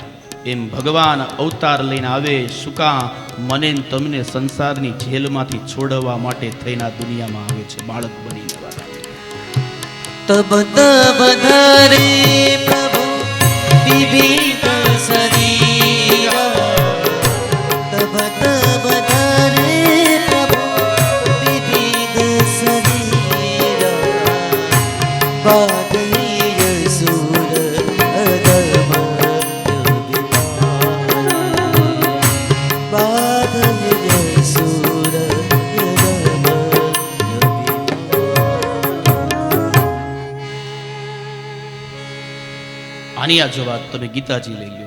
એમ ભગવાન અવતાર લઈને આવે. શું કામ? મને તમને સંસારની જેલમાંથી છોડવા માટે થઈને આ દુનિયામાં આવે છે, બાળક બનીને. તબ તબ ધરે પ્રભુ વિવિધ શરીરા, તબ તબ ધરે પ્રભુ વિવિધ શરીરા, બાધૈય સુર અધમ બાધૈય સુર આની આ જવાબ તમે ગીતાજી લઈ લો.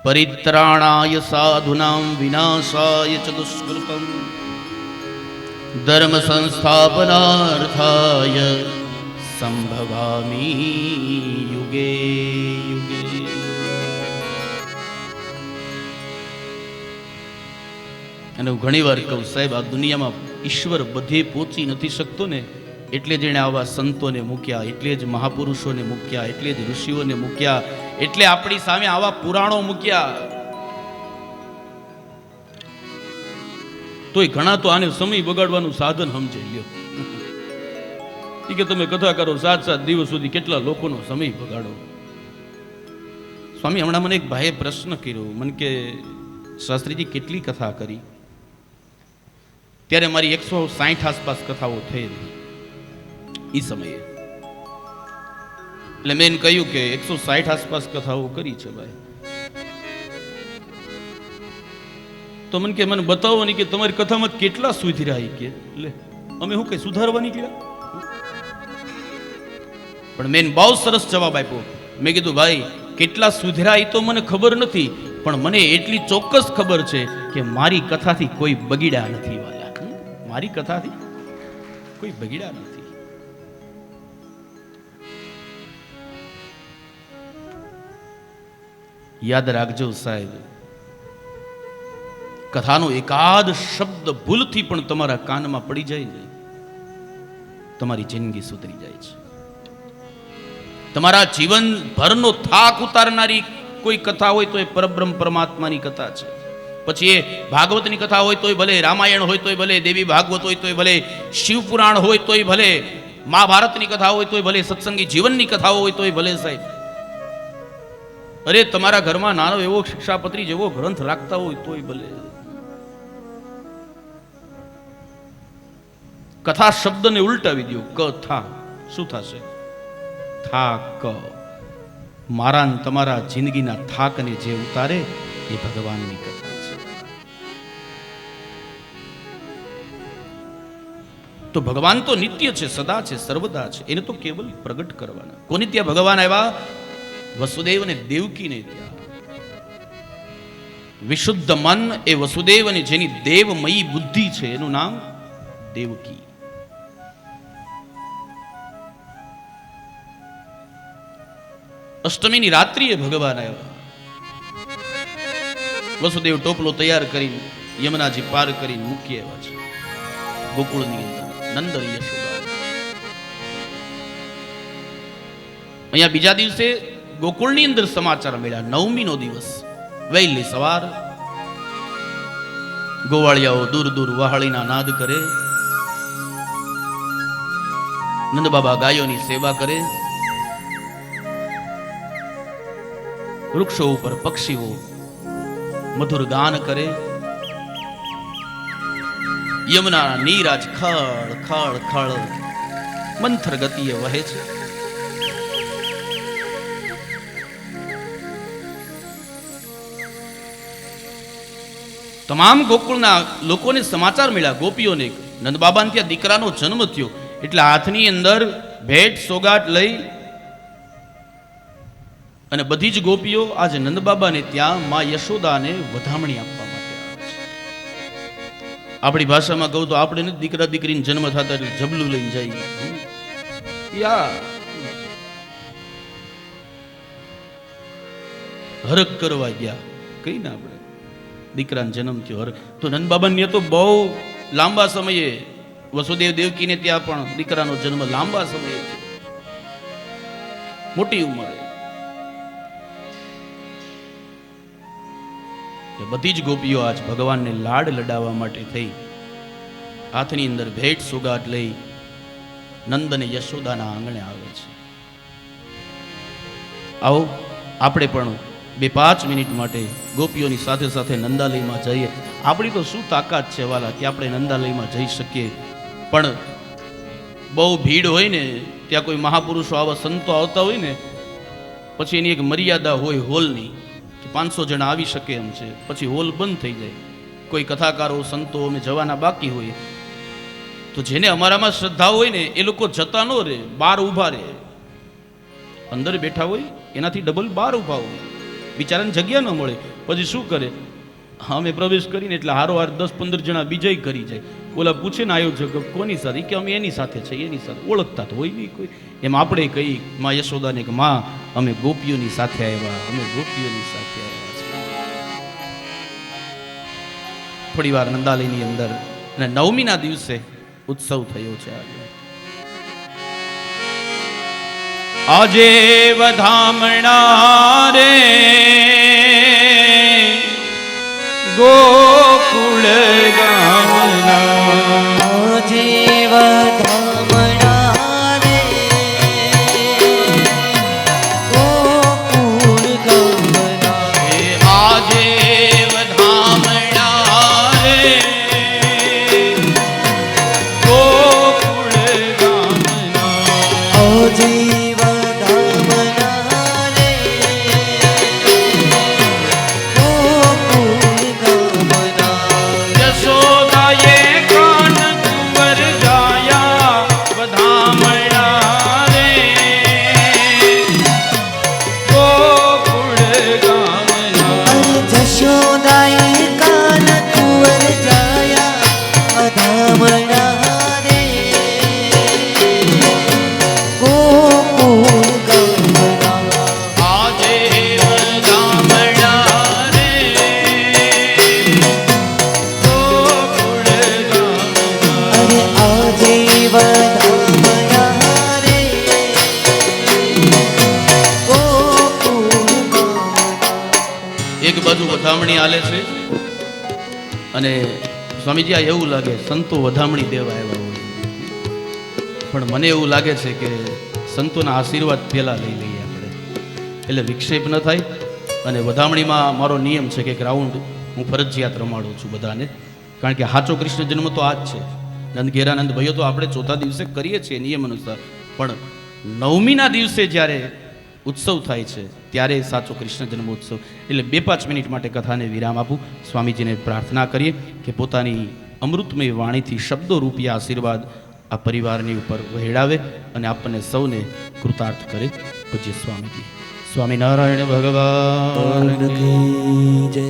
પરિત્રાણાય સાધુનામ વિનાશાય ચ દુષ્કૃતમ ધર્મ સંસ્થાપનાર્થાય સંભવામી યુગે યુગે. અને હું ઘણી વાર કહું, સાહેબ આ દુનિયામાં ઈશ્વર બધે પહોંચી નથી શકતો ને, એટલે જ એણે આવા સંતોને મૂક્યા, એટલે જ મહાપુરુષોને મૂક્યા, એટલે જ ઋષિઓને મૂક્યા, એટલે આપણી સામે આવા પુરાણો મૂક્યા. તોય ઘણા તો આને સમય બગાડવાનું સાધન સમજે લ્યો. કે તમે કથા કરો 7-7 દિવસ સુધી, કેટલા લોકોનો સમય બગાડો. સ્વામી, હમણાં મને એક ભાઈએ પ્રશ્ન કર્યો, મને કે શાસ્ત્રીજી કેટલી કથા કરી? ત્યારે મારી 160 આસપાસ કથાઓ થયેલી એ સમયે. એટલે મેં કહ્યું કે 160 આસપાસ કથાઓ કરી છે ભાઈ. તો મને કે મને બતાવો ને કે તમારી કથામાં કેટલા સુધર્યા કે. એટલે અમે શું કઈ સુધારવા નીકળ્યા? પણ મેં બહુ સરસ જવાબ આપ્યો. મેં કીધું ભાઈ કેટલા સુધર્યા એ તો મને ખબર નથી, પણ મને એટલી ચોક્કસ ખબર છે કે મારી કથાથી કોઈ બગીડા નથી વાલા. મારી કથાથી કોઈ બગીડા નથી. યાદ રાખજો સાહેબ, કથાનો એકાદ શબ્દ ભૂલથી પણ તમારા કાનમાં પડી જાય ને, તમારી જિંદગી સુધરી જાય છે. તમારા જીવન ભરનો થાક ઉતારનારી કોઈ કથા હોય તો એ પરબ્રહ્મ પરમાત્માની કથા છે. પછી એ ભાગવતની કથા હોય તોય ભલે, રામાયણ હોય તોય ભલે, દેવી ભાગવત હોય તોય ભલે, શિવપુરાણ હોય તોય ભલે, મહાભારતની કથા હોય તોય ભલે, સત્સંગી જીવનની કથાઓ હોય તોય ભલે સાહેબ. અરે તમારા ઘરમાં નાનો એવો શિક્ષાપત્રી જેવો ગ્રંથ રાખતા હોય તોય ભલે. કથા શબ્દને ઉલટાવી દો, ક થા, શું થશે? થા ક. મારા ને તમારા જિંદગીના થાકને જે ઉતારે એ ભગવાનની કથા છે. તો ભગવાન તો નિત્ય છે, સદા છે, સર્વદા છે, એને તો કેવલ પ્રગટ કરવાના. કોને ત્યાં ભગવાન આવ્યા? વસુદેવ અને દેવકીને ત્યાં. વિશુદ્ધ મન એ વસુદેવ અને જેની દેવમયી બુદ્ધિ છે એનું નામ દેવકી. અષ્ટમીની રાત્રિએ ભગવાન આવ્યા. વસુદેવ ટોપલો તૈયાર કરીને યમુનાજી પાર કરીને મૂકી આવ્યા છે ગોકુળની અંદર, નંદ અને યશોદા. અહીંયા બીજા દિવસે ગોકુળની અંદર સમાચાર મળ્યા. નવમીનો દિવસ, વહેલી સવાર, ગોવાળિયાઓ દૂર દૂર વહાળીના નાદ કરે, નંદ બાબા ગાયોની સેવા કરે, વૃક્ષો ઉપર પક્ષીઓ મધુર ગાન કરે, યમુના નીરાજ ખળ ખળ ખળ મંથર ગતિએ વહે છે. તમામ ગોકુળના લોકોને સમાચાર મળ્યા, ગોપીઓને, નંદ બાબાને ત્યાં દીકરાનો જન્મ થયો. એટલે હાથની અંદર ભેટ સોગાટ લઈ અને બધી જ ગોપીઓ આજે નંદ બાબાને ત્યાં માં યશોદાને વધામણી આપવા માટે આવે છે. આપણી ભાષામાં કહું તો આપણે ને દીકરા દીકરીને જન્મ થતા એટલે જબલું લઈને જઈએ, યા હરક કરવા ગયા કઈ ના, આપણે દીકરાનો જન્મ થયો હરક. તો નંદ બાબાને તો બહુ લાંબા સમયે, વસુદેવ દેવકીને ત્યાં પણ દીકરાનો જન્મ લાંબા સમયે, મોટી ઉંમરે. બધી જ ગોપીઓ આજ ભગવાનને લાડ લડાવવા માટે થઈ હાથની અંદર ભેટ સોગાટ લઈ નંદ અને યશોદાના આંગણે આવે છે. આવો આપણે પણ 2-5 મિનિટ માટે ગોપીઓની સાથે સાથે નંદાલયમાં જઈએ. આપણી તો શું તાકાત છે વાલા કે આપણે નંદાલયમાં જઈ શકીએ, પણ બહુ ભીડ હોય ને, ત્યાં કોઈ મહાપુરુષો આવા સંતો આવતા હોય ને, પછી એની એક મર્યાદા હોય હોલની, 500 જણા આવી શકે એમ છે, પછી હોલ બંધ થઈ જાય. કોઈ કથાકારો સંતો અમે જવાના બાકી હોય, તો જેને અમારામાં શ્રદ્ધા હોય ને એ લોકો જતા ન રહે, બહાર ઊભા રહે. અંદર બેઠા હોય એનાથી ડબલ બહાર ઊભા હોય, બિચારાને જગ્યા ન મળે. પછી શું કરે? અમે પ્રવેશ કરીને એટલે હારોહાર 10-15 જણા બીજા કરી જાય. ઓલા પૂછે ને આયોજક કોની સાથે, કે અમે એની સાથે છે, એની સાથે. ઓળખતા તો હોય નહીં કોઈ. એમ આપણે કહી માં યશોદાને કે માં અમે ગોપીઓની સાથે આવ્યા, અમે ગોપીઓની સાથે આવ્યા છે. થોડી વાર નંદાલયની અંદર અને નવમીના દિવસે ઉત્સવ થયો છે. આજે વધામણા રે ગોકુળ ગામના, આજે વધામણા રે ગોકુળ ગામના, આજે વધામણા રે ગોકુળ ગામના, આજે વધામણા રે ગોકુળ ગામના, યશોદાએ કાન કુંવર જાયા વધામણા રે ગોકુળ ગામના, જશોદાએ કાન કુંવર જાયા વધામણા રે ગોકુળ ગામના, આજે વધામણા રે ગોકુળ ગામના, અરે આજે વધામણા રે ગોકુળ ગામના. એક બાજુ વધામણી હાલે છે અને સ્વામીજી આ એવું લાગે સંતો વધામણી દેવા આવ્યા હોય, પણ મને એવું લાગે છે કે સંતોના આશીર્વાદ પહેલાં લઈ લઈએ આપણે, એટલે વિક્ષેપ ન થાય. અને વધામણીમાં મારો નિયમ છે કે એક રાઉન્ડ હું ફરજિયાત રમાડું છું બધાને, કારણ કે સાચો કૃષ્ણ જન્મ તો આ જ છે. નંદ ઘેરાનંદ ભાઈઓ તો આપણે ચોથા દિવસે કરીએ છીએ નિયમ અનુસાર, પણ નવમીના દિવસે જ્યારે ઉત્સવ થાય છે ત્યારે સાચો કૃષ્ણ જન્મ ઉત્સવ. એટલે 2-5 મિનિટ માટે કથાને વિરામ આપું. સ્વામીજીને પ્રાર્થના કરીએ કે પોતાની અમૃતમય વાણીથી શબ્દો રૂપિયા આશીર્વાદ આ પરિવારની ઉપર વહેડાવે અને આપણને સૌને કૃતાર્થ કરે. પૂજ્ય સ્વામીજી. સ્વામિનારાયણ ભગવાન કી જય.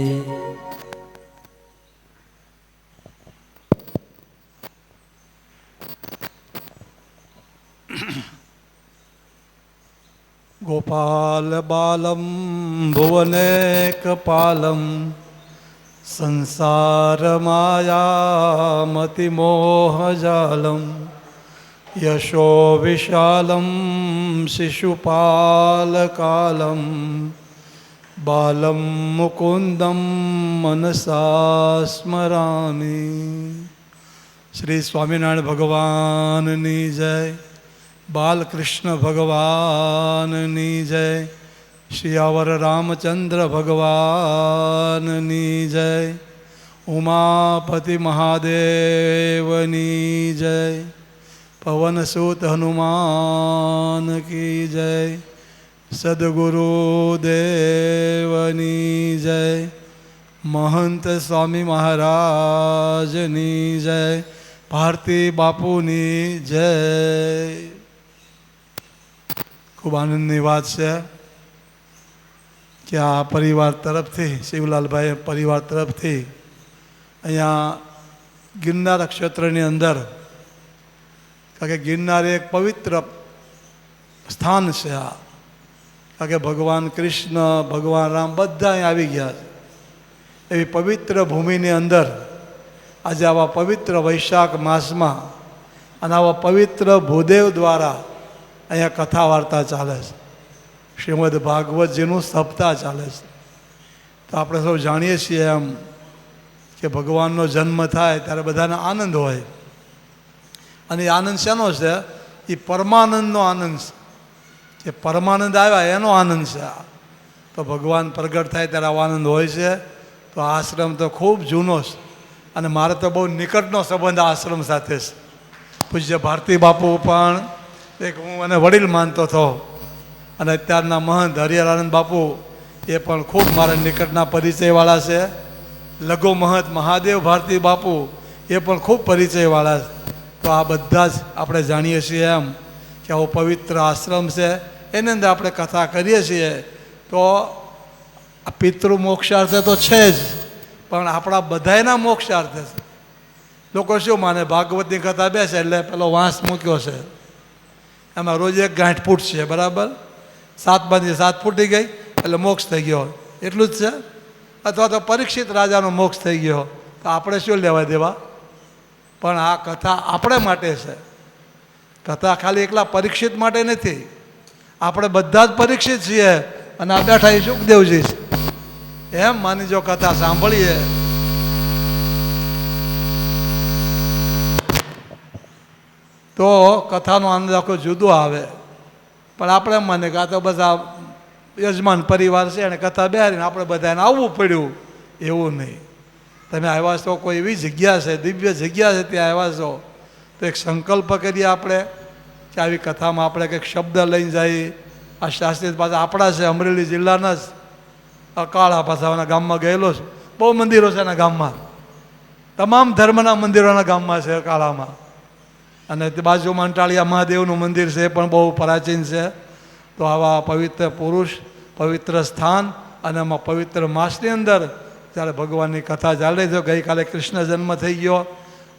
गोपाल बालम भुवनेकपालम संसार माया मतिमोहजालम यशो विशालम शिशुपालकालम बालम मुकुंदम मनसा स्मरामि. श्री स्वामिनारायण भगवाननी जय. बालकृष्ण भगवाननी जय. श्यावर रामचंद्र भगवाननी जय. उमापति महादेवनी जय. पवनसुत हनुमान की जय. सद्गुरुदेवनी जय. महंत स्वामी महाराजनी जय. ભારતી બાપુની જય. ખૂબ આનંદની વાત છે કે આ પરિવાર તરફથી, શિવલાલભાઈ પરિવાર તરફથી અહીંયા ગિરનાર ક્ષેત્રની અંદર, કારણ કે ગિરનાર એક પવિત્ર સ્થાન છે આ, કારણ કે ભગવાન કૃષ્ણ, ભગવાન રામ બધા અહીં આવી ગયા છે. એવી પવિત્ર ભૂમિની અંદર આજે આવા પવિત્ર વૈશાખ માસમાં અને આવા પવિત્ર ભૂદેવ દ્વારા અહીંયા કથા વાર્તા ચાલે છે. શ્રીમદ ભાગવતજીનું સપ્તાહ ચાલે છે. તો આપણે સૌ જાણીએ છીએ એમ કે ભગવાનનો જન્મ થાય ત્યારે બધાને આનંદ હોય, અને એ આનંદ શેનો છે? એ પરમાનંદનો આનંદ છે. જે પરમાનંદ આવ્યા એનો આનંદ છે. તો ભગવાન પ્રગટ થાય ત્યારે આવો આનંદ હોય છે. તો આ આશ્રમ તો ખૂબ જૂનો છે, અને મારે તો બહુ નિકટનો સંબંધ આશ્રમ સાથે છે. પૂજ્ય ભારતી બાપુ પણ એક હું એને વડીલ માનતો હતો, અને અત્યારના મહંત હરિહરાનંદ બાપુ એ પણ ખૂબ મારા નિકટના પરિચયવાળા છે. લઘુ મહંત મહાદેવ ભારતી બાપુ એ પણ ખૂબ પરિચયવાળા છે. તો આ બધા જ આપણે જાણીએ છીએ એમ કે આવો પવિત્ર આશ્રમ છે, એની અંદર આપણે કથા કરીએ છીએ. તો આ પિતૃ મોક્ષાર્થે તો છે જ, પણ આપણા બધાયના મોક્ષાર્થે છે. લોકો શું માને? ભાગવતની કથા બેસે એટલે પેલો વાંસ મૂક્યો છે, એમાં રોજ એક ગાંઠ ફૂટશે, બરાબર? 7 બાંધી 7 ફૂટી ગઈ એટલે મોક્ષ થઈ ગયો, એટલું જ છે. અથવા તો પરીક્ષિત રાજાનો મોક્ષ થઈ ગયો, તો આપણે શું લેવા દેવા? પણ આ કથા આપણે માટે છે. કથા ખાલી એકલા પરીક્ષિત માટે નથી, આપણે બધા જ પરીક્ષિત છીએ. અને આ બેઠા એ સુખદેવજી છે, એમ માની જો કથા સાંભળીએ તો કથાનો આનંદ આખો જુદો આવે. પણ આપણે એમ માને કે આ તો બધા યજમાન પરિવાર છે અને કથા બેહારીને આપણે બધાને આવવું પડ્યું, એવું નહીં. તમે આવ્યા છો કોઈ એવી જગ્યા છે, દિવ્ય જગ્યા છે, ત્યાં આવ્યા છો તો એક સંકલ્પ કરીએ આપણે કે આવી કથામાં આપણે કંઈક શબ્દ લઈને જઈએ. આ શાસ્ત્રી પાછા આપણા છે, અમરેલી જિલ્લાના જ અકાળા પાછાના ગામમાં ગયેલો છું. બહુ મંદિરો છે એના ગામમાં, તમામ ધર્મના મંદિરોના ગામમાં છે અકાળામાં. અને તે બાજુમાં અંટાળિયા મહાદેવનું મંદિર છે, એ પણ બહુ પ્રાચીન છે. તો આવા પવિત્ર પુરુષ, પવિત્ર સ્થાન, અને એમાં પવિત્ર માસની અંદર જ્યારે ભગવાનની કથા ચાલે છે. ગઈકાલે કૃષ્ણ જન્મ થઈ ગયો,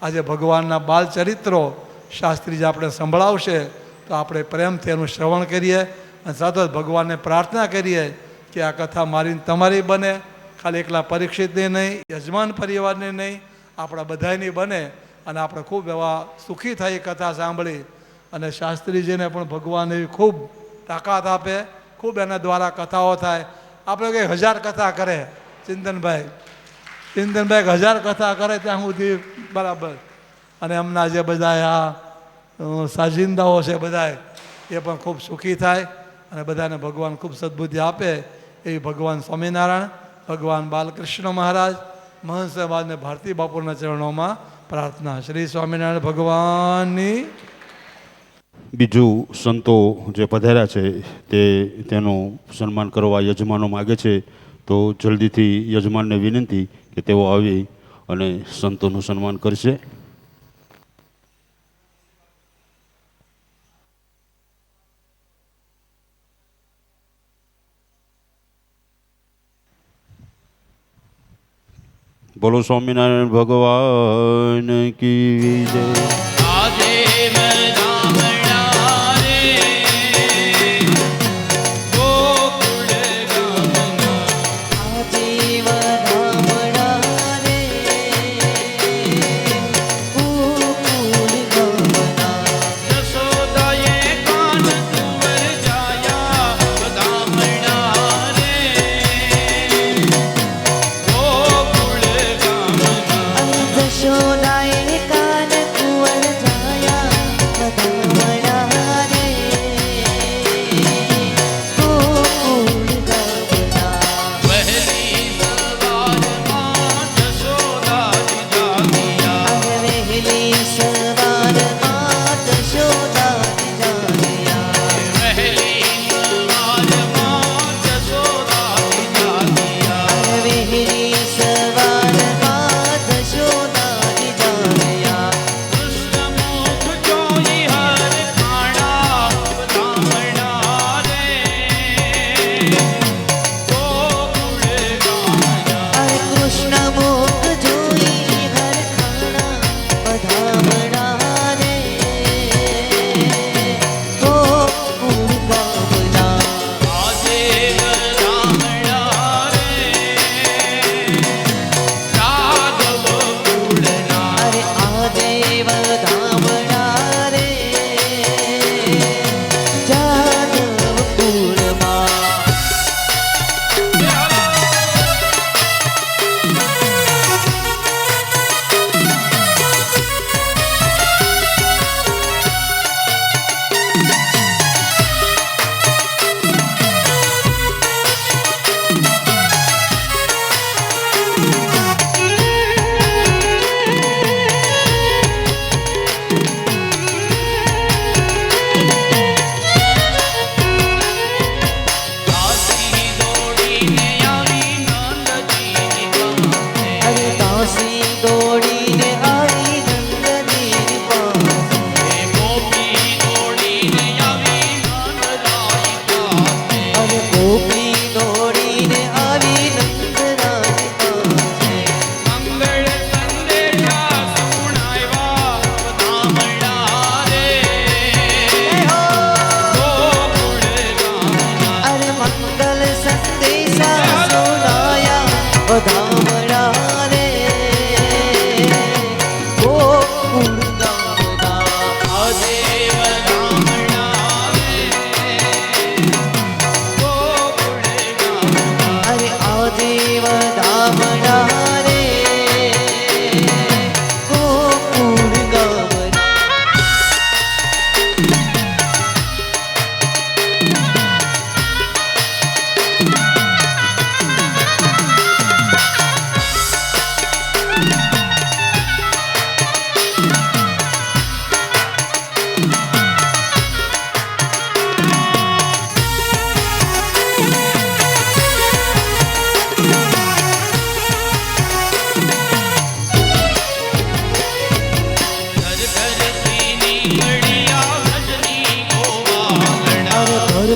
આજે ભગવાનના બાલ ચરિત્રો શાસ્ત્રીજી આપણે સંભળાવશે. તો આપણે પ્રેમથી એનું શ્રવણ કરીએ અને સતત ભગવાનને પ્રાર્થના કરીએ કે આ કથા મારી તમારી બને, ખાલી એકલા પરીક્ષિતની નહીં, યજમાન પરિવારની નહીં, આપણા બધાની બને. અને આપણે ખૂબ એવા સુખી થઈ કથા સાંભળી, અને શાસ્ત્રીજીને પણ ભગવાન એવી ખૂબ તાકાત આપે, ખૂબ એના દ્વારા કથાઓ થાય. આપણે કંઈ 1000 કથા કરે ચિંતનભાઈ, ચિંતનભાઈ 1000 કથા કરે ત્યાં સુધી બરાબર. અને હમણાં જે બધા આ સાજિંદાઓ છે બધાએ એ પણ ખૂબ સુખી થાય અને બધાને ભગવાન ખૂબ સદબુદ્ધિ આપે એવી ભગવાન સ્વામિનારાયણ, ભગવાન બાલકૃષ્ણ મહારાજ, મહંત સમાજ અને ભારતી બાપુના ચરણોમાં પ્રાર્થના. શ્રી સ્વામિનારાયણ ભગવાનની. બીજું સંતો જે પધાર્યા છે તેનું સન્માન કરવા યજમાનો માગે છે, તો જલ્દીથી યજમાનને વિનંતી કે તેઓ આવી અને સંતોનું સન્માન કરશે. બોલો સ્વામિનારાયણ ભગવાન કી જય.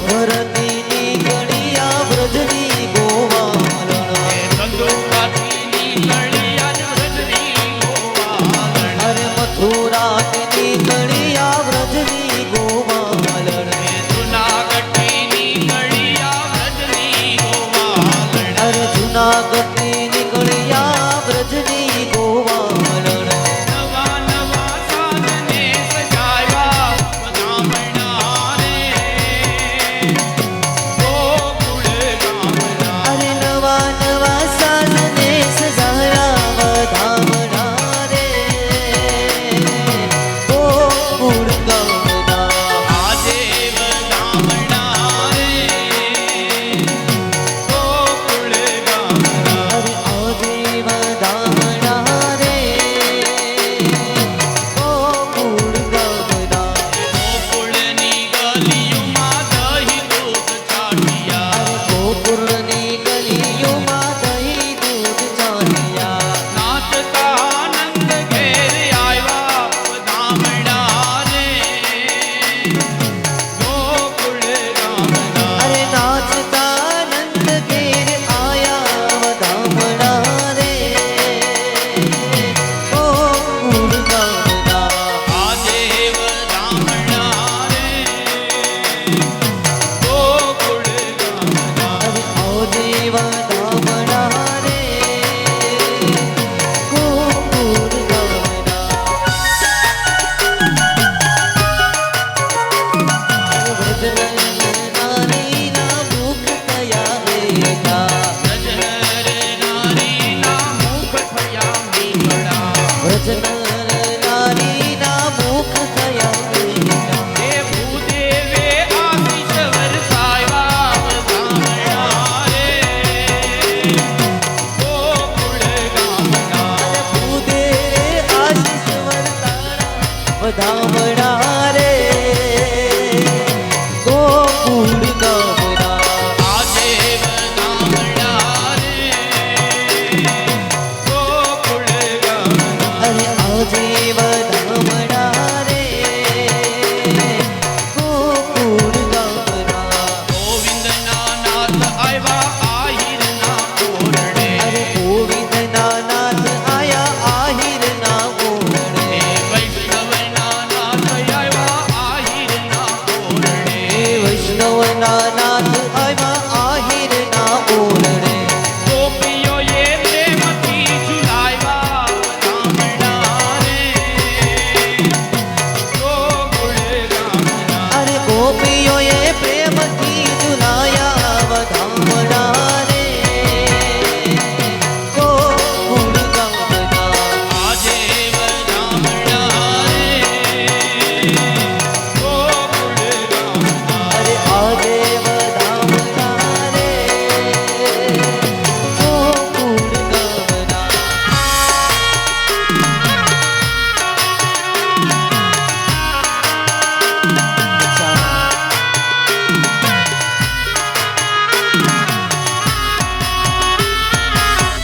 ભરત